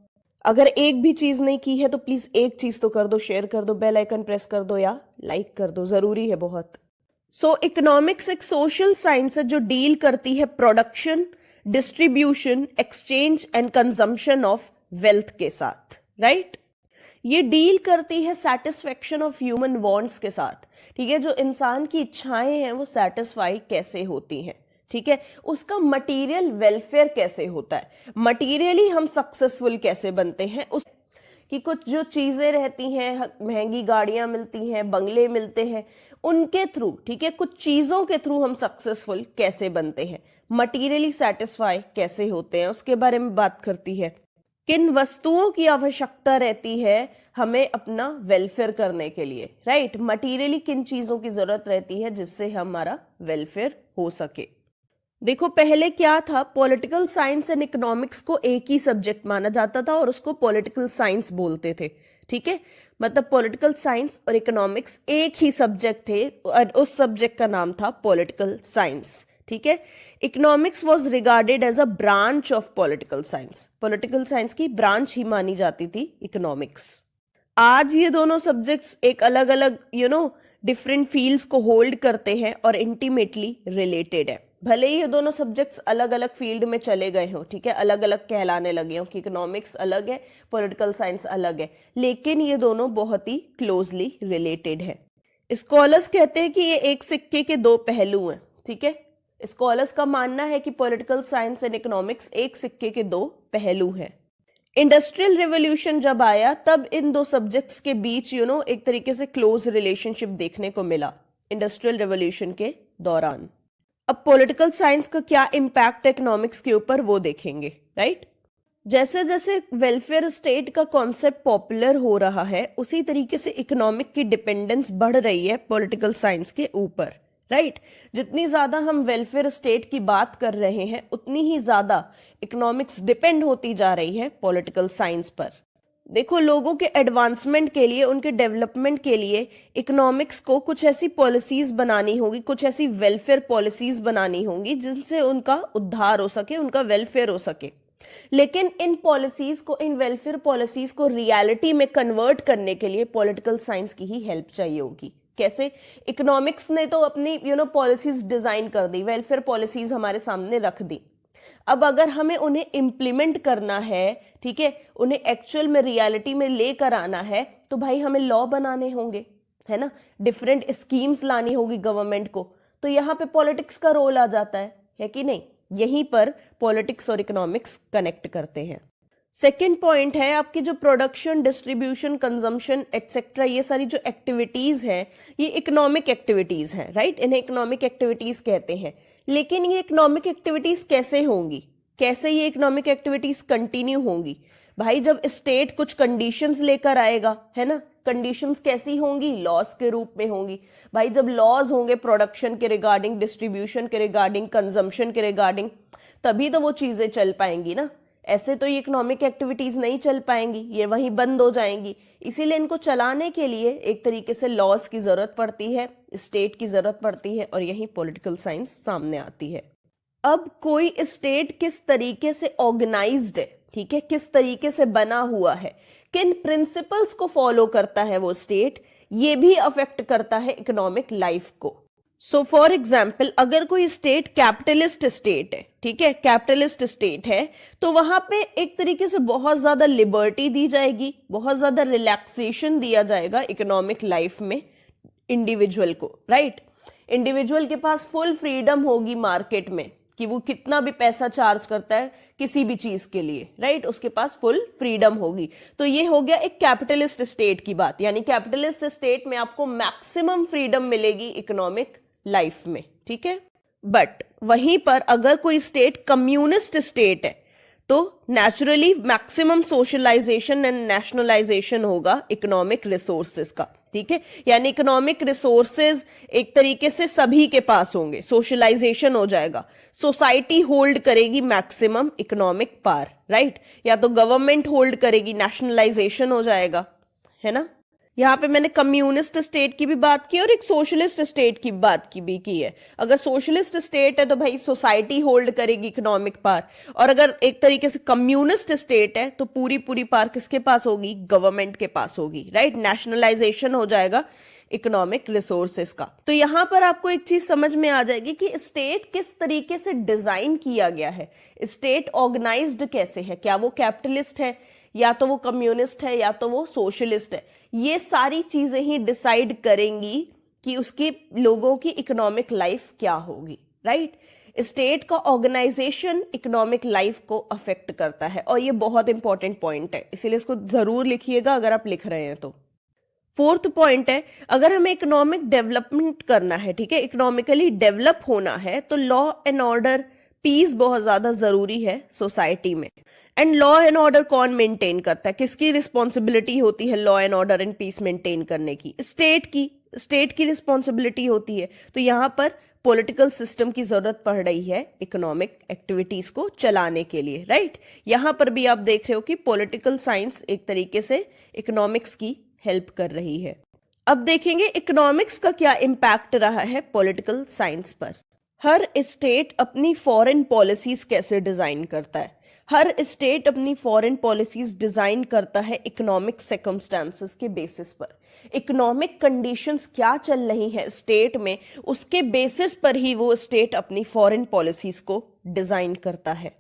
अगर एक भी चीज नहीं की है तो प्लीज एक चीज तो कर दो, शेयर कर दो, बेल आइकन प्रेस कर दो या लाइक कर दो, जरूरी है बहुत। सो इकोनॉमिक्स एक सोशल साइंस है जो डील करती है production, distribution, exchange and consumption of wealth के साथ, राइट। ये डील करती है सेटिस्फेक्शन ऑफ ह्यूमन वांट्स के साथ, ठीक है। जो इंसान की इच्छाएं हैं वो सेटिस्फाई कैसे होती हैं, ठीक है। उसका मटेरियल वेलफेयर कैसे होता है, मटेरियली हम सक्सेसफुल कैसे बनते हैं, उस कि कुछ जो चीजें रहती हैं, महंगी गाड़ियां मिलती हैं, बंगले मिलते हैं, उनके थ्रू, ठीक है, कुछ चीजों के थ्रू हम सक्सेसफुल कैसे बनते हैं, मटेरियली सेटिस्फाई कैसे होते हैं, उसके बारे में बात करती है। किन वस्तुओं की आवश्यकता रहती है हमें अपना वेलफेयर करने के लिए, राइट। मटेरियली किन चीजों की जरूरत रहती है जिससे हमारा वेलफेयर हो सके। देखो पहले क्या था, पॉलिटिकल साइंस एंड इकोनॉमिक्स को एक ही सब्जेक्ट माना जाता था और उसको पॉलिटिकल साइंस बोलते थे, ठीक है। मतलब पॉलिटिकल साइंस और इकोनॉमिक्स एक ही सब्जेक्ट थे और उस सब्जेक्ट का नाम था पॉलिटिकल साइंस, ठीक है। Economics was regarded as a branch of political science, political science की ब्रांच ही मानी जाती थी इकोनॉमिक्स। आज ये दोनों सब्जेक्ट्स एक अलग अलग डिफरेंट फील्ड्स को होल्ड करते हैं और इंटीमेटली रिलेटेड है। भले ही ये दोनों सब्जेक्ट्स अलग अलग फील्ड में चले गए हो, ठीक है, अलग अलग कहलाने लगे हो कि इकोनॉमिक्स अलग है, पॉलिटिकल साइंस अलग है, लेकिन ये दोनों बहुत ही क्लोजली रिलेटेड है। स्कॉलर्स कहते हैं कि ये एक सिक्के के दो पहलू हैं, ठीक है। स्कॉलर्स का मानना है कि पॉलिटिकल साइंस एंड इकोनॉमिक्स एक सिक्के के दो पहलू हैं। इंडस्ट्रियल रिवॉल्यूशन जब आया तब इन दो सब्जेक्ट्स के बीच एक तरीके से क्लोज रिलेशनशिप देखने को मिला इंडस्ट्रियल रिवॉल्यूशन के दौरान। अब पॉलिटिकल साइंस का क्या इम्पैक्ट इकोनॉमिक्स के ऊपर वो देखेंगे, राइट। जैसे जैसे वेलफेयर स्टेट का कॉन्सेप्ट पॉपुलर हो रहा है उसी तरीके से इकोनॉमिक की डिपेंडेंस बढ़ रही है पॉलिटिकल साइंस के ऊपर, राइट। जितनी ज्यादा हम वेलफेयर स्टेट की बात कर रहे हैं उतनी ही ज्यादा इकोनॉमिक्स डिपेंड होती जा रही है पॉलिटिकल साइंस पर। देखो लोगों के एडवांसमेंट के लिए, उनके डेवलपमेंट के लिए इकोनॉमिक्स को कुछ ऐसी पॉलिसीज बनानी होगी, कुछ ऐसी वेलफेयर पॉलिसीज बनानी होंगी जिनसे उनका उद्धार हो सके, उनका वेलफेयर हो सके। लेकिन इन पॉलिसीज को, इन वेलफेयर पॉलिसीज को रियलिटी में कन्वर्ट करने के लिए पॉलिटिकल साइंस की ही हेल्प चाहिए होगी। कैसे? इकोनॉमिक्स ने तो अपनी पॉलिसीज डिजाइन कर दी, वेलफेयर पॉलिसीज हमारे सामने रख दी। अब अगर हमें उन्हें इंप्लीमेंट करना है, ठीक है, उन्हें एक्चुअल में रियलिटी में लेकर आना है, तो भाई हमें लॉ बनाने होंगे, है ना, डिफरेंट स्कीम्स लानी होगी गवर्नमेंट को। तो यहाँ पे पॉलिटिक्स का रोल आ जाता है कि नहीं? यहीं पर पॉलिटिक्स और इकोनॉमिक्स कनेक्ट करते हैं। सेकेंड पॉइंट है आपकी जो प्रोडक्शन, डिस्ट्रीब्यूशन, कंजम्पशन एटसेट्रा, ये सारी जो एक्टिविटीज है ये इकोनॉमिक एक्टिविटीज हैं, राइट। इन्हें इकोनॉमिक एक्टिविटीज कहते हैं। लेकिन ये इकोनॉमिक एक्टिविटीज कैसे होंगी, कैसे ये इकोनॉमिक एक्टिविटीज कंटिन्यू होंगी? भाई जब स्टेट कुछ कंडीशंस लेकर आएगा, है ना, कंडीशंस कैसी होंगी? लॉज के रूप में होंगी। भाई जब लॉज होंगे प्रोडक्शन के रिगार्डिंग, डिस्ट्रीब्यूशन के रिगार्डिंग, कंजम्पशन के रिगार्डिंग, तभी तो वो चीजें चल पाएंगी ना। ऐसे तो ये इकोनॉमिक एक्टिविटीज नहीं चल पाएंगी, ये वहीं बंद हो जाएंगी। इसीलिए इनको चलाने के लिए एक तरीके से लॉज की जरूरत पड़ती है, स्टेट की जरूरत पड़ती है, और यही पॉलिटिकल साइंस सामने आती है। अब कोई स्टेट किस तरीके से ऑर्गेनाइज्ड है, ठीक है, किस तरीके से बना हुआ है, किन प्रिंसिपल्स को फॉलो करता है वो स्टेट, ये भी अफेक्ट करता है इकोनॉमिक लाइफ को। सो फॉर एग्जाम्पल अगर कोई स्टेट कैपिटलिस्ट स्टेट है, ठीक है, कैपिटलिस्ट स्टेट है, तो वहां पे एक तरीके से बहुत ज्यादा लिबर्टी दी जाएगी, बहुत ज्यादा रिलैक्सेशन दिया जाएगा इकोनॉमिक लाइफ में इंडिविजुअल को, राइट। इंडिविजुअल के पास फुल फ्रीडम होगी मार्केट में कि वो कितना भी पैसा चार्ज करता है किसी भी चीज के लिए, राइट, उसके पास फुल फ्रीडम होगी। तो ये हो गया एक कैपिटलिस्ट स्टेट की बात, यानी कैपिटलिस्ट स्टेट में आपको मैक्सिमम फ्रीडम मिलेगी इकोनॉमिक लाइफ में, ठीक है। बट वहीं पर अगर कोई स्टेट कम्युनिस्ट स्टेट है तो naturally maximum socialization and nationalization होगा इकोनॉमिक रिसोर्सेज का, ठीक है। यानी इकोनॉमिक रिसोर्सेज एक तरीके से सभी के पास होंगे, सोशलाइजेशन हो जाएगा, सोसाइटी होल्ड करेगी मैक्सिमम इकोनॉमिक पावर, राइट, या तो गवर्नमेंट होल्ड करेगी, नेशनलाइजेशन हो जाएगा, है ना। यहाँ पे मैंने कम्युनिस्ट स्टेट की भी बात की और एक सोशलिस्ट स्टेट की बात की है। अगर सोशलिस्ट स्टेट है तो भाई सोसाइटी होल्ड करेगी इकोनॉमिक पावर, और अगर एक तरीके से कम्युनिस्ट स्टेट है तो पूरी पूरी पावर किसके पास होगी? गवर्नमेंट के पास होगी, राइट? नेशनलाइजेशन हो जाएगा इकोनॉमिक रिसोर्सेस का। तो यहां पर आपको एक चीज समझ में आ जाएगी कि स्टेट किस तरीके से डिजाइन किया गया है, स्टेट ऑर्गेनाइज्ड कैसे है, क्या वो कैपिटलिस्ट है, या तो वो कम्युनिस्ट है, या तो वो सोशलिस्ट है। ये सारी चीजें ही डिसाइड करेंगी कि उसके लोगों की इकोनॉमिक लाइफ क्या होगी, राइट? स्टेट का ऑर्गेनाइजेशन इकोनॉमिक लाइफ को अफेक्ट करता है, और ये बहुत इंपॉर्टेंट पॉइंट है, इसीलिए इसको जरूर लिखिएगा अगर आप लिख रहे हैं तो। फोर्थ पॉइंट है, अगर हमें इकोनॉमिक डेवलपमेंट करना है, ठीक है, इकोनॉमिकली डेवलप होना है, तो लॉ एंड ऑर्डर, पीस बहुत ज्यादा जरूरी है सोसाइटी में। एंड लॉ एंड ऑर्डर कौन मेंटेन करता है? किसकी रिस्पॉन्सिबिलिटी होती है law and order and peace maintain करने की? स्टेट की रिस्पॉन्सिबिलिटी होती है। तो यहां पर पॉलिटिकल सिस्टम की जरूरत पड़ रही है इकोनॉमिक एक्टिविटीज को चलाने के लिए, राइट? यहां पर भी आप देख रहे हो कि पॉलिटिकल साइंस एक तरीके से इकोनॉमिक्स की हेल्प कर रही है। अब देखेंगे इकोनॉमिक्स का क्या इंपैक्ट रहा है पॉलिटिकल साइंस पर। हर स्टेट अपनी फॉरेन पॉलिसीज कैसे डिजाइन करता है? हर स्टेट अपनी फॉरेन पॉलिसीज डिजाइन करता है इकोनॉमिक सर्कमस्टांसेस के बेसिस पर। इकोनॉमिक कंडीशंस क्या चल रही है स्टेट में, उसके बेसिस पर ही वो स्टेट अपनी फॉरेन पॉलिसीज को डिजाइन करता है।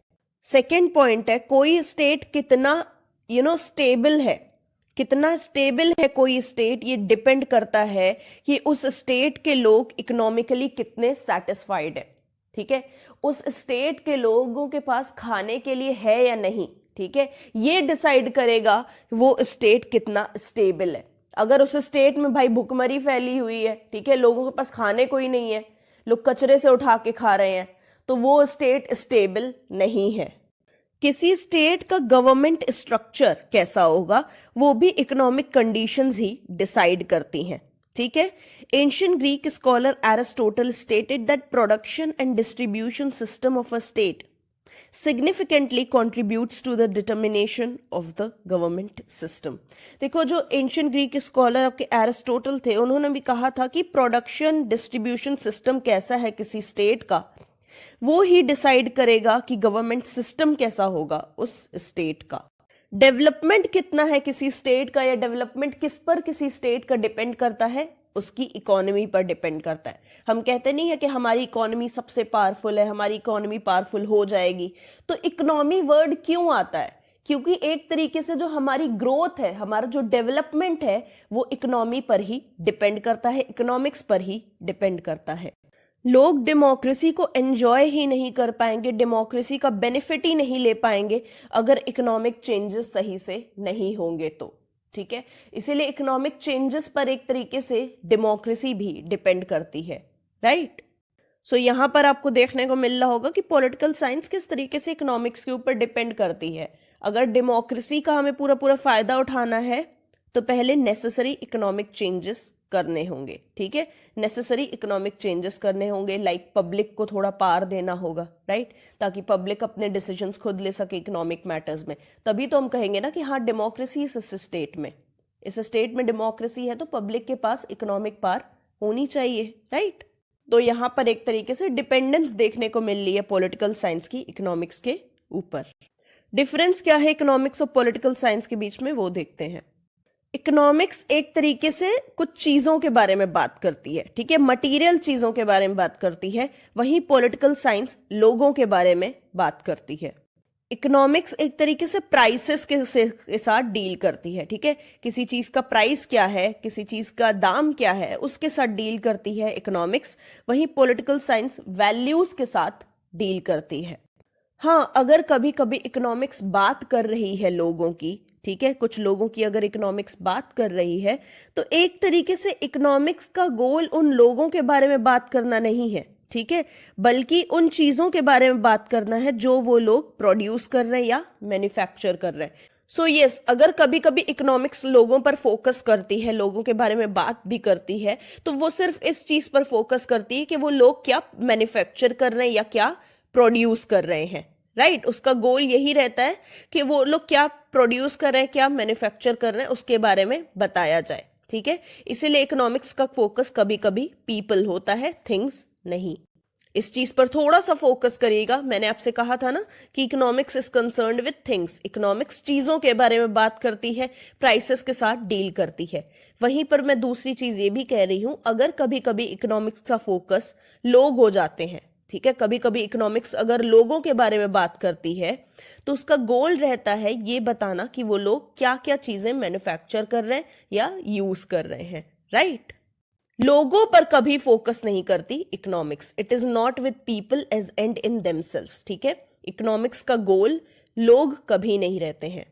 सेकेंड पॉइंट है, कोई स्टेट कितना स्टेबल है, कितना स्टेबल है कोई स्टेट, ये डिपेंड करता है कि उस स्टेट के लोग इकोनॉमिकली कितने सेटिस्फाइड है, ठीक है? उस स्टेट के लोगों के पास खाने के लिए है या नहीं, ठीक है? ये डिसाइड करेगा वो स्टेट कितना स्टेबल है। अगर उस स्टेट में भाई भुखमरी फैली हुई है, ठीक है, लोगों के पास खाने कोई नहीं है, लोग कचरे से उठा के खा रहे हैं, तो वो स्टेट स्टेबल नहीं है। किसी स्टेट का गवर्नमेंट स्ट्रक्चर कैसा होगा वो भी इकोनॉमिक कंडीशंस ही डिसाइड करती हैं, ठीक है? Ancient Greek scholar Aristotle stated that production and distribution system of a state significantly contributes to the determination of the government system। देखो, जो एंशिएंट ग्रीक स्कॉलर आपके एरिस्टोटल थे, उन्होंने भी कहा था कि प्रोडक्शन डिस्ट्रीब्यूशन सिस्टम कैसा है किसी स्टेट का, वो ही डिसाइड करेगा कि गवर्नमेंट सिस्टम कैसा होगा उस स्टेट का। डेवलपमेंट कितना है किसी स्टेट का, या डेवलपमेंट किस पर किसी स्टेट का डिपेंड करता है? उसकी इकोनॉमी पर डिपेंड करता है। हम कहते नहीं है कि हमारी इकोनॉमी सबसे पावरफुल है, हमारी इकोनॉमी पावरफुल हो जाएगी। तो इकोनॉमी वर्ड क्यों आता है? क्योंकि एक तरीके से जो हमारी ग्रोथ है, हमारा जो डेवलपमेंट है, वो इकोनॉमी पर ही डिपेंड करता है, इकोनॉमिक्स पर ही डिपेंड करता है। लोग डेमोक्रेसी को एंजॉय ही नहीं कर पाएंगे, डेमोक्रेसी का बेनिफिट ही नहीं ले पाएंगे अगर इकोनॉमिक चेंजेस सही से नहीं होंगे तो, ठीक है? इसीलिए इकोनॉमिक चेंजेस पर एक तरीके से डेमोक्रेसी भी डिपेंड करती है, राइट? सो यहां पर आपको देखने को मिल रहा होगा कि पॉलिटिकल साइंस किस तरीके से इकोनॉमिक्स के ऊपर डिपेंड करती है। अगर डेमोक्रेसी का हमें पूरा पूरा फायदा उठाना है तो पहले नेसेसरी इकोनॉमिक चेंजेस करने होंगे, ठीक है? नेसेसरी इकोनॉमिक चेंजेस करने होंगे, लाइक पब्लिक को थोड़ा पावर देना होगा, राइट? ताकि पब्लिक अपने डिसीजंस खुद ले सके इकोनॉमिक मैटर्स में। तभी तो हम कहेंगे ना कि हाँ, डेमोक्रेसी इस स्टेट में, इस स्टेट में डेमोक्रेसी है तो पब्लिक के पास इकोनॉमिक पावर होनी चाहिए, राइट? तो यहाँ पर एक तरीके से डिपेंडेंस देखने को मिल रही है पॉलिटिकल साइंस की इकोनॉमिक्स के ऊपर। डिफरेंस क्या है इकोनॉमिक्स और पॉलिटिकल साइंस के बीच में, वो देखते हैं। इकोनॉमिक्स एक तरीके से कुछ चीजों के बारे में बात करती है, ठीक है, मटेरियल चीजों के बारे में बात करती है, वहीं पॉलिटिकल साइंस लोगों के बारे में बात करती है। इकोनॉमिक्स एक तरीके से प्राइसेस के साथ डील करती है, ठीक है, किसी चीज का प्राइस क्या है, किसी चीज का दाम क्या है, उसके साथ डील करती है इकोनॉमिक्स। वहीं पॉलिटिकल साइंस वैल्यूज के साथ डील करती है। हाँ, अगर कभी कभी इकोनॉमिक्स बात कर रही है लोगों की, ठीक है, कुछ लोगों की अगर इकोनॉमिक्स बात कर रही है, तो एक तरीके से इकोनॉमिक्स का गोल उन लोगों के बारे में बात करना नहीं है, ठीक है, बल्कि उन चीजों के बारे में बात करना है जो वो लोग प्रोड्यूस कर रहे हैं या मैन्युफैक्चर कर रहे हैं। सो यस, अगर कभी कभी इकोनॉमिक्स लोगों पर फोकस करती है, लोगों के बारे में बात भी करती है, तो वो सिर्फ इस चीज पर फोकस करती है कि वो लोग क्या मैन्युफैक्चर कर रहे हैं या क्या प्रोड्यूस कर रहे हैं, राइट? उसका गोल यही रहता है कि वो लोग क्या प्रोड्यूस कर रहे हैं, क्या मैन्युफैक्चर कर रहे हैं, उसके बारे में बताया जाए। ठीक है, इसीलिए इकोनॉमिक्स का फोकस कभी कभी पीपल होता है, थिंग्स नहीं। इस चीज पर थोड़ा सा फोकस करिएगा। मैंने आपसे कहा था ना कि economics is concerned with things. Economics चीजों के बारे में बात करती है, प्राइसेस के साथ डील करती है। वहीं पर मैं दूसरी चीज ये भी कह रही हूं, अगर कभी कभी इकोनॉमिक्स का फोकस लोग हो जाते हैं, ठीक है, कभी कभी इकोनॉमिक्स अगर लोगों के बारे में बात करती है तो उसका गोल रहता है ये बताना कि वो लोग क्या क्या चीजें मैन्युफैक्चर कर रहे हैं या यूज कर रहे हैं, राइट। लोगों पर कभी फोकस नहीं करती economics. It is not with people as and in themselves, ठीक है। इकोनॉमिक्स का गोल लोग कभी नहीं रहते हैं।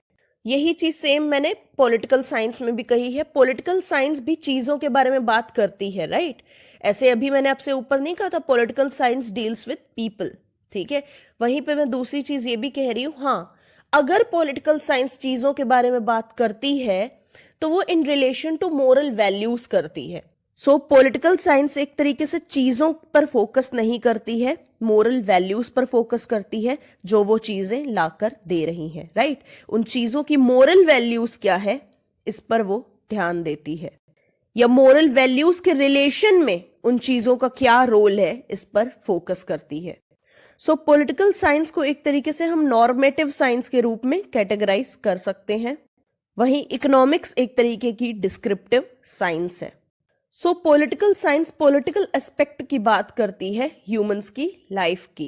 यही चीज सेम मैंने पॉलिटिकल साइंस में भी कही है। पॉलिटिकल साइंस भी चीजों के बारे में बात करती है, राइट। ऐसे अभी मैंने आपसे ऊपर नहीं कहा था political science deals with people, ठीक है। वहीं पे मैं दूसरी चीज ये भी कह रही हूं, हाँ, अगर पॉलिटिकल साइंस चीजों के बारे में बात करती है तो वो in relation to moral values करती है। सो पॉलिटिकल साइंस एक तरीके से चीजों पर फोकस नहीं करती है, मोरल वैल्यूज पर फोकस करती है जो वो चीजें लाकर दे रही हैं, राइट। उन चीजों की मोरल वैल्यूज क्या है इस पर वो ध्यान देती है, या मोरल वैल्यूज के रिलेशन में उन चीजों का क्या रोल है इस पर फोकस करती है। सो पॉलिटिकल साइंस को एक तरीके से हम नॉर्मेटिव साइंस के रूप में कैटेगराइज कर सकते हैं। वहीं इकोनॉमिक्स एक तरीके की डिस्क्रिप्टिव साइंस है। सो पॉलिटिकल साइंस पॉलिटिकल एस्पेक्ट की बात करती है ह्यूमंस की लाइफ की।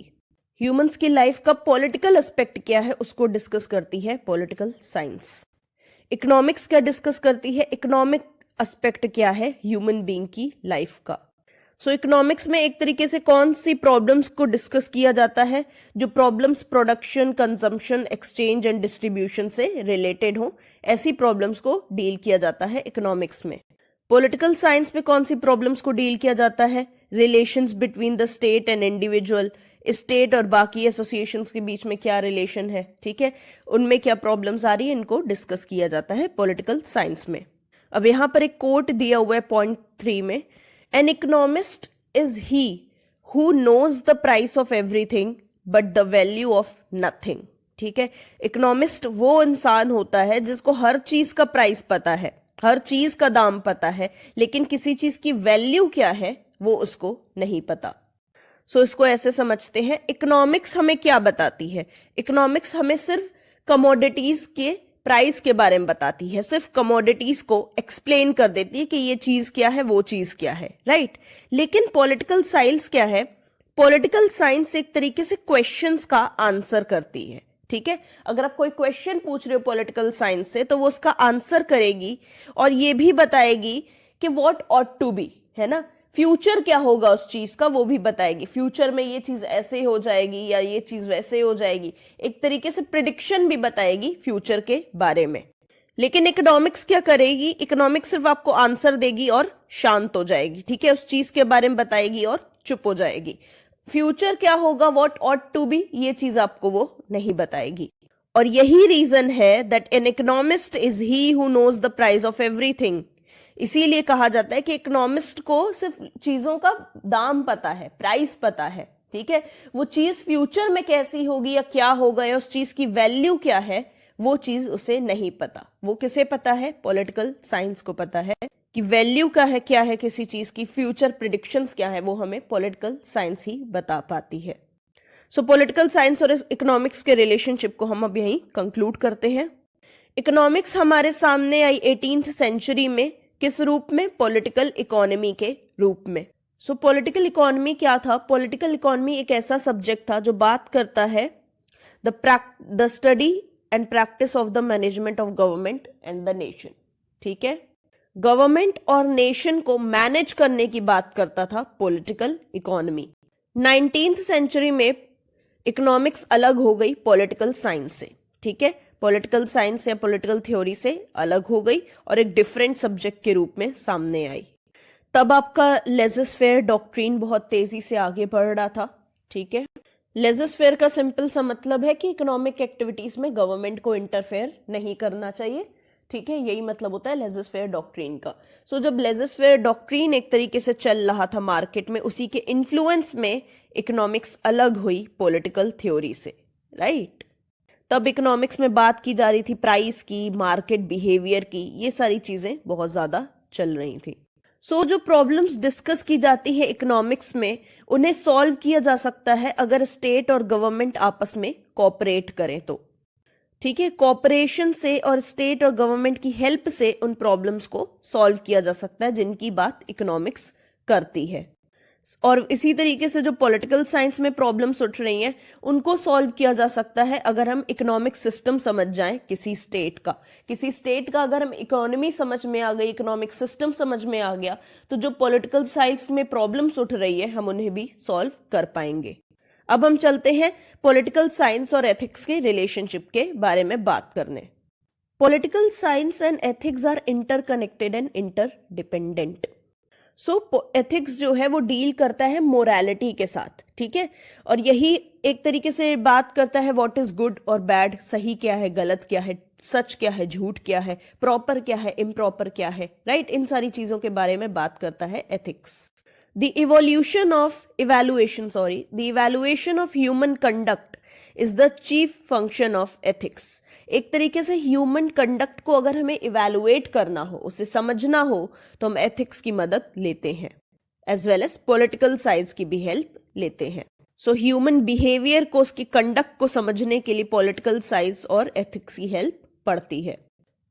ह्यूमंस की लाइफ का पॉलिटिकल एस्पेक्ट क्या है उसको डिस्कस करती है पॉलिटिकल साइंस। इकोनॉमिक्स क्या डिस्कस करती है, इकोनॉमिक एस्पेक्ट क्या है ह्यूमन बीइंग की लाइफ का। सो इकोनॉमिक्स में एक तरीके से कौन सी प्रॉब्लम्स को डिस्कस किया जाता है, जो problems production, consumption, exchange and distribution से रिलेटेड हो, ऐसी प्रॉब्लम्स को डील किया जाता है इकोनॉमिक्स में। पॉलिटिकल साइंस में कौन सी प्रॉब्लम्स को डील किया जाता है, relations between the state and individual, state और बाकी एसोसिएशंस के बीच में क्या रिलेशन है, ठीक है, उनमें क्या प्रॉब्लम्स आ रही है, इनको डिस्कस किया जाता है पॉलिटिकल साइंस में। अब यहां पर एक कोट दिया हुआ है पॉइंट 3 में, an economist is he who knows the price of everything but the value of nothing, ठीक है। इकोनॉमिस्ट वो इंसान होता है जिसको हर चीज का प्राइस पता है, हर चीज का दाम पता है, लेकिन किसी चीज की वैल्यू क्या है वो उसको नहीं पता। सो इसको ऐसे समझते हैं, इकोनॉमिक्स हमें क्या बताती है, इकोनॉमिक्स हमें सिर्फ कमोडिटीज के प्राइस के बारे में बताती है, सिर्फ कमोडिटीज को एक्सप्लेन कर देती है कि ये चीज क्या है वो चीज क्या है, राइट। लेकिन पॉलिटिकल साइंस क्या है, पॉलिटिकल साइंस एक तरीके से क्वेश्चंस का आंसर करती है, ठीक है। अगर आप कोई क्वेश्चन पूछ रहे हो पॉलिटिकल साइंस से तो वो उसका आंसर करेगी और ये भी बताएगी कि व्हाट ऑट टू बी, है ना, फ्यूचर क्या होगा उस चीज का वो भी बताएगी, फ्यूचर में ये चीज ऐसे हो जाएगी या ये चीज वैसे हो जाएगी, एक तरीके से प्रिडिक्शन भी बताएगी फ्यूचर के बारे में। लेकिन इकोनॉमिक्स क्या करेगी, इकोनॉमिक्स सिर्फ आपको आंसर देगी और शांत हो जाएगी, ठीक है, उस चीज के बारे में बताएगी और चुप हो जाएगी। फ्यूचर क्या होगा, व्हाट ऑट टू बी, ये चीज आपको वो नहीं बताएगी। और यही रीजन है that an economist is he who knows the price of everything. इसीलिए कहा जाता है कि इकोनॉमिस्ट को सिर्फ चीजों का दाम पता है, प्राइस पता है, ठीक है। वो चीज फ्यूचर में कैसी होगी या क्या होगा या उस चीज की वैल्यू क्या है वो चीज उसे नहीं पता। वो किसे पता है, पॉलिटिकल साइंस को पता है कि वैल्यू का है क्या है किसी चीज की, फ्यूचर प्रिडिक्शंस क्या है, वो हमें पॉलिटिकल साइंस ही बता पाती है। सो पॉलिटिकल साइंस और इकोनॉमिक्स के रिलेशनशिप को हम अब यहीं कंक्लूड करते हैं। इकोनॉमिक्स हमारे सामने आई 18th सेंचुरी में, किस रूप में, पॉलिटिकल इकोनॉमी के रूप में। सो पॉलिटिकल इकोनॉमी क्या था, पॉलिटिकल इकोनॉमी एक ऐसा सब्जेक्ट था जो बात करता है the study and practice of the management of government and the nation, ठीक है। गवर्नमेंट और नेशन को मैनेज करने की बात करता था पॉलिटिकल इकोनॉमी। 19th सेंचुरी में इकोनॉमिक्स अलग हो गई पॉलिटिकल साइंस से, ठीक है, पॉलिटिकल साइंस या पॉलिटिकल थ्योरी से अलग हो गई और एक डिफरेंट सब्जेक्ट के रूप में सामने आई। तब आपका लेज़िस फेयर डॉक्ट्रिन बहुत तेजी से आगे बढ़ रहा था, ठीक है। लेज़िस फेयर का सिंपल सा मतलब है कि इकोनॉमिक एक्टिविटीज में गवर्नमेंट को इंटरफेयर नहीं करना चाहिए, ठीक है, यही मतलब होता है लेज़िस फेयर डॉक्ट्रिन का। सो जब लेज़िस फेयर डॉक्ट्रिन एक तरीके से चल रहा था मार्केट में, उसी के इन्फ्लुएंस में इकोनॉमिक्स अलग हुई पॉलिटिकल थ्योरी से, राइट। तब इकोनॉमिक्स में बात की जा रही थी प्राइस की, मार्केट बिहेवियर की, ये सारी चीजें बहुत ज्यादा चल रही थी। सो जो प्रॉब्लम्स डिस्कस की जाती है इकोनॉमिक्स में, उन्हें सॉल्व किया जा सकता है अगर स्टेट और गवर्नमेंट आपस में कोऑपरेट करें तो। ठीक है, कोऑपरेशन से और स्टेट और गवर्नमेंट की हेल्प से उन प्रॉब्लम्स को सॉल्व किया जा सकता है जिनकी बात इकोनॉमिक्स करती है। और इसी तरीके से जो पॉलिटिकल साइंस में प्रॉब्लम्स उठ रही हैं उनको सॉल्व किया जा सकता है अगर हम इकोनॉमिक सिस्टम समझ जाएं किसी स्टेट का अगर हम इकोनॉमी समझ में आ गई, इकोनॉमिक सिस्टम समझ में आ गया, तो जो पॉलिटिकल साइंस में प्रॉब्लम्स उठ रही है हम उन्हें भी सॉल्व कर पाएंगे। अब हम चलते हैं पॉलिटिकल साइंस और एथिक्स के रिलेशनशिप के बारे में बात करने। Political science and ethics are interconnected and interdependent. So ethics जो है वो डील करता है मोरालिटी के साथ, ठीक है, और यही एक तरीके से बात करता है व्हाट इज गुड और बैड, सही क्या है, गलत क्या है, सच क्या है, झूठ क्या है, प्रॉपर क्या है, इम्प्रॉपर क्या है, राइट, इन सारी चीजों के बारे में बात करता है ethics. The evaluation of human conduct is the chief function of ethics. एक तरीके से ह्यूमन कंडक्ट को अगर हमें इवेलुएट करना हो, उसे समझना हो, तो हम एथिक्स की मदद लेते हैं, as well as political science की भी हेल्प लेते हैं। सो ह्यूमन बिहेवियर को, उसकी कंडक्ट को समझने के लिए पॉलिटिकल साइंस और एथिक्स की हेल्प पड़ती है।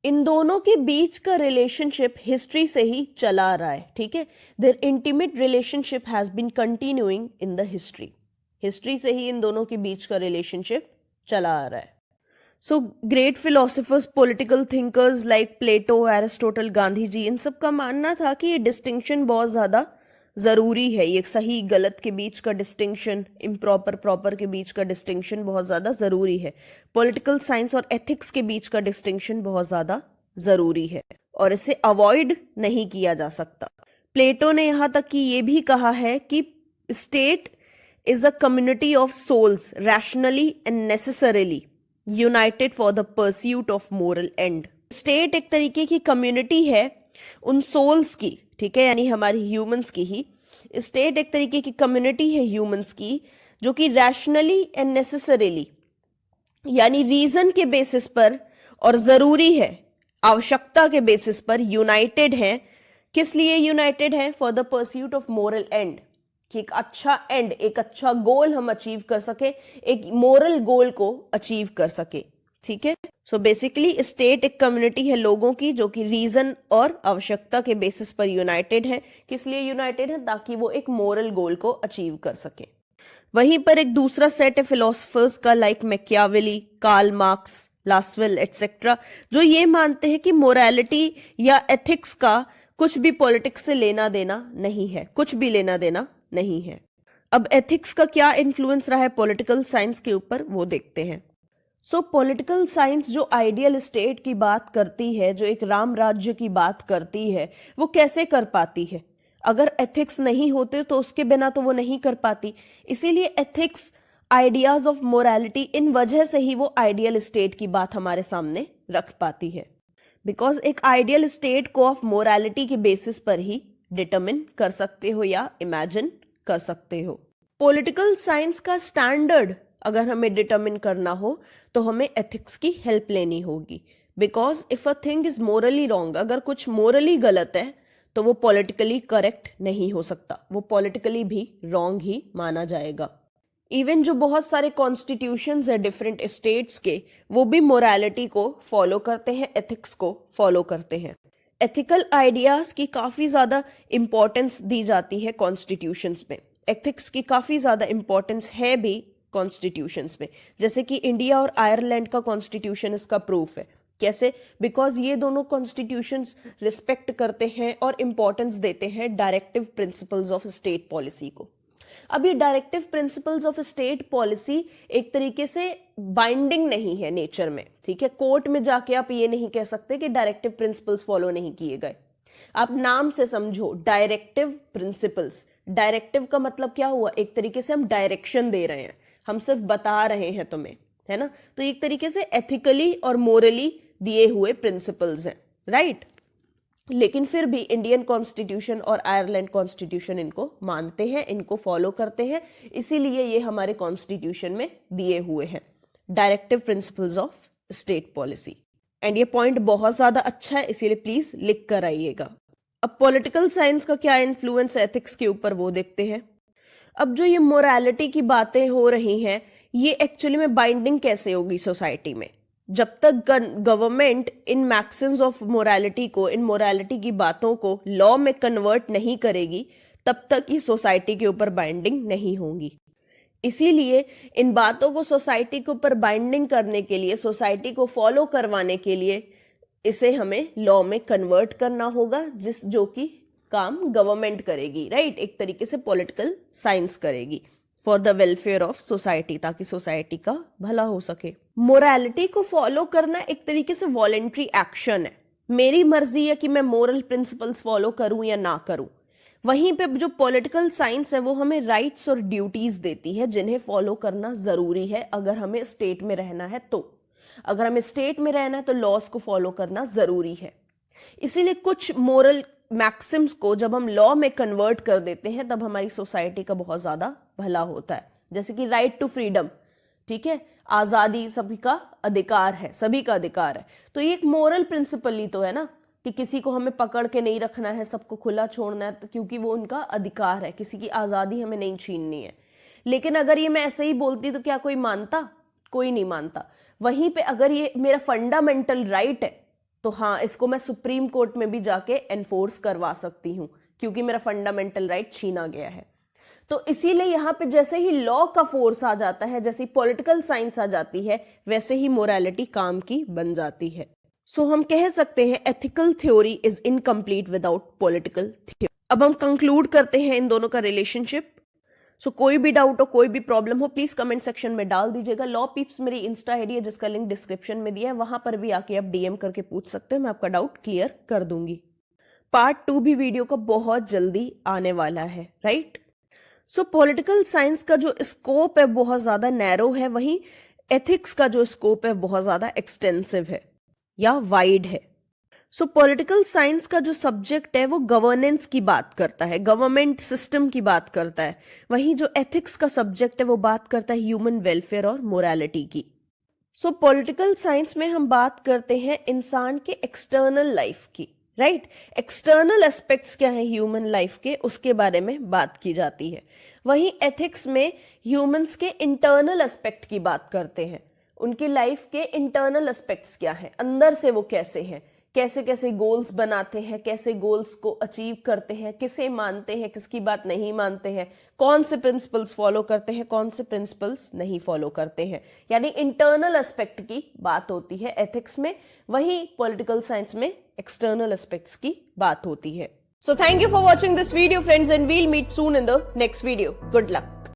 इन दोनों के बीच का रिलेशनशिप हिस्ट्री से ही चला आ रहा है, ठीक है, their intimate relationship has been continuing in the history से ही इन दोनों के बीच का रिलेशनशिप चला आ रहा है। So great philosophers, political thinkers like Plato, Aristotle, Gandhi ji, इन सब का मानना था कि ये डिस्टिंक्शन बहुत ज्यादा जरूरी है, ये सही गलत के बीच का डिस्टिंक्शन, इम्प्रॉपर प्रॉपर के बीच का डिस्टिंक्शन बहुत ज्यादा जरूरी है, पॉलिटिकल साइंस और एथिक्स के बीच का डिस्टिंक्शन बहुत ज्यादा जरूरी है और इसे अवॉइड नहीं किया जा सकता। प्लेटो ने यहां तक कि ये भी कहा है कि state is a community of souls rationally and necessarily united for the pursuit of moral end. State एक तरीके की कम्युनिटी है उन सोल्स की, ठीक है, यानी हमारी ह्यूमंस की ही। स्टेट एक तरीके की कम्युनिटी है ह्यूमंस की जो कि रैशनली एंड नेसेसरीली, यानी रीजन के बेसिस पर और जरूरी है, आवश्यकता के बेसिस पर यूनाइटेड है। किस लिए यूनाइटेड है? For the pursuit of moral and, कि एक अच्छा एंड, एक अच्छा गोल हम अचीव कर सके, एक मोरल गोल को अचीव कर सके, ठीक है। सो बेसिकली स्टेट एक कम्युनिटी है लोगों की जो कि रीजन और आवश्यकता के बेसिस पर यूनाइटेड है। किस लिए यूनाइटेड है? ताकि वो एक मोरल गोल को अचीव कर सके। वहीं पर एक दूसरा सेट है फिलोसोफर्स का, like Machiavelli, Karl Marx, Lasswell etcetera, जो ये मानते हैं कि मोरालिटी या एथिक्स का कुछ भी पॉलिटिक्स से लेना देना नहीं है, कुछ भी लेना देना नहीं है। अब एथिक्स का क्या इन्फ्लुएंस रहा है पॉलिटिकल साइंस के ऊपर, वो देखते हैं। सो पॉलिटिकल साइंस जो आइडियल स्टेट की बात करती है, जो एक राम राज्य की बात करती है, वो कैसे कर पाती है? अगर एथिक्स नहीं होते तो उसके बिना तो वो नहीं कर पाती। इसीलिए एथिक्स, आइडियाज ऑफ मोरालिटी, इन वजह से ही वो आइडियल स्टेट की बात हमारे सामने रख पाती है, बिकॉज एक आइडियल स्टेट को ऑफ मोरालिटी के बेसिस पर ही डिटरमिन कर सकते हो या इमेजिन कर सकते हो। पॉलिटिकल साइंस का स्टैंडर्ड अगर हमें डिटरमिन करना हो तो हमें एथिक्स की हेल्प लेनी होगी, because if a thing is Morli wrong, अगर कुछ मोरली गलत है तो वो पॉलिटिकली करेक्ट नहीं हो सकता, वो पॉलिटिकली भी रॉन्ग ही माना जाएगा। इवन जो बहुत सारे कॉन्स्टिट्यूशंस है डिफरेंट स्टेट्स के, वो भी मोरालिटी को फॉलो करते हैं, एथिक्स को फॉलो करते हैं। एथिकल आइडियाज की काफी ज्यादा इंपॉर्टेंस दी जाती है कॉन्स्टिट्यूशंस में, एथिक्स की काफी ज्यादा इंपॉर्टेंस है भी कॉन्स्टिट्यूशंस में। जैसे कि इंडिया और आयरलैंड का कॉन्स्टिट्यूशन इसका प्रूफ है। कैसे? बिकॉज ये दोनों कॉन्स्टिट्यूशंस रिस्पेक्ट करते हैं और इंपॉर्टेंस देते हैं directive principles of state policy को। अब ये directive principles of state policy एक तरीके से बाइंडिंग नहीं है नेचर में, ठीक है। कोर्ट में जाके आप ये नहीं कह सकते कि डायरेक्टिव प्रिंसिपल्स फॉलो नहीं किए गए। आप नाम से समझो, डायरेक्टिव प्रिंसिपल्स। डायरेक्टिव का मतलब क्या हुआ? एक तरीके से हम डायरेक्शन दे रहे हैं, हम सिर्फ बता रहे हैं तुम्हें, है ना। तो एक तरीके से एथिकली और मोरली दिए हुए प्रिंसिपल्स हैं, राइट। लेकिन फिर भी इंडियन कॉन्स्टिट्यूशन और आयरलैंड कॉन्स्टिट्यूशन इनको मानते हैं, इनको फॉलो करते हैं, इसीलिए ये हमारे कॉन्स्टिट्यूशन में दिए हुए हैं, directive principles of state policy. And ये पॉइंट बहुत ज्यादा अच्छा है, इसीलिए प्लीज लिख कर आइएगा। अब पॉलिटिकल साइंस का क्या इन्फ्लुएंस एथिक्स के ऊपर वो देखते हैं। अब जो ये मोरालिटी की बातें हो रही हैं, ये एक्चुअली में बाइंडिंग कैसे होगी सोसाइटी में? जब तक government in Maxim's of morality को, इन मोरालिटी की बातों को लॉ में कन्वर्ट नहीं करेगी, तब तक ये सोसाइटी के ऊपर बाइंडिंग नहीं होंगी। इसीलिए इन बातों को सोसाइटी के ऊपर बाइंडिंग करने के लिए, सोसाइटी को फॉलो करवाने के लिए इसे हमें लॉ में कन्वर्ट करना होगा, जो कि काम गवर्नमेंट करेगी, राइट? एक तरीके से पॉलिटिकल साइंस करेगी for the welfare of society, ताकि सोसाइटी का भला हो सके। मोरालिटी को फॉलो करना एक तरीके से वॉलेंट्री एक्शन है। मेरी मर्जी है कि मैं मोरल प्रिंसिपल्स फॉलो करूं या ना करूं। वहीं पे जो पॉलिटिकल साइंस है वो हमें राइट्स और ड्यूटीज देती है जिन्हें फॉलो करना जरूरी है अगर हमें स्टेट में रहना है तो। अगर हमें स्टेट में रहना है तो लॉज को फॉलो करना जरूरी है। इसीलिए कुछ मोरल मैक्सिम्स को जब हम लॉ में कन्वर्ट कर देते हैं तब हमारी सोसाइटी का बहुत ज्यादा भला होता है। जैसे कि राइट टू फ्रीडम, ठीक है, आजादी सभी का अधिकार है, सभी का अधिकार है। तो ये एक मोरल प्रिंसिपल ही तो है ना, कि किसी को हमें पकड़ के नहीं रखना है, सबको खुला छोड़ना है, क्योंकि वो उनका अधिकार है, किसी की आजादी हमें नहीं छीननी है। लेकिन अगर ये मैं ऐसे ही बोलती तो क्या कोई मानता? कोई नहीं मानता। वहीं पे अगर ये मेरा फंडामेंटल राइट है तो हाँ, इसको मैं सुप्रीम कोर्ट में भी जाके एनफोर्स करवा सकती हूँ, क्योंकि मेरा फंडामेंटल राइट छीना गया है। तो इसीलिए यहाँ पे जैसे ही लॉ का फोर्स आ जाता है, जैसे ही पॉलिटिकल साइंस आ जाती है, वैसे ही मोरालिटी काम की बन जाती है। सो हम कह सकते हैं ethical theory is incomplete without political theory. अब हम कंक्लूड करते हैं इन दोनों का रिलेशनशिप। सो कोई भी डाउट हो, कोई भी प्रॉब्लम हो, प्लीज कमेंट सेक्शन में डाल दीजिएगा। लॉ पीप्स मेरी इंस्टा आईडी है जिसका लिंक डिस्क्रिप्शन में दिया है, वहां पर भी आके आप डीएम करके पूछ सकते हो, मैं आपका डाउट क्लियर कर दूंगी। पार्ट 2 भी वीडियो का बहुत जल्दी आने वाला है, राइट? सो पॉलिटिकल साइंस का जो स्कोप है बहुत ज्यादा नैरो है, वहीं एथिक्स का जो स्कोप है बहुत ज्यादा एक्सटेंसिव है या वाइड है। सो पॉलिटिकल साइंस का जो सब्जेक्ट है वो गवर्नेंस की बात करता है, गवर्नमेंट सिस्टम की बात करता है। वहीं जो एथिक्स का सब्जेक्ट है वो बात करता है ह्यूमन वेलफेयर और मोरालिटी की। सो पॉलिटिकल साइंस में हम बात करते हैं इंसान के एक्सटर्नल लाइफ की, राइट? एक्सटर्नल एस्पेक्ट्स क्या है ह्यूमन लाइफ के, उसके बारे में बात की जाती है। वहीं एथिक्स में ह्यूमंस के इंटरनल एस्पेक्ट की बात करते हैं, उनकी लाइफ के इंटरनल एस्पेक्ट्स क्या हैं, अंदर से वो कैसे हैं, कैसे कैसे गोल्स बनाते हैं, कैसे गोल्स को अचीव करते हैं, किसे मानते हैं, किसकी बात नहीं मानते हैं, कौन से प्रिंसिपल्स फॉलो करते हैं, कौन से प्रिंसिपल्स नहीं फॉलो करते हैं। यानी इंटरनल एस्पेक्ट की बात होती है एथिक्स में, वहीं पॉलिटिकल साइंस में एक्सटर्नल एस्पेक्ट्स की बात होती है। So thank you for watching this video friends, and we'll meet soon in the next video. Good luck.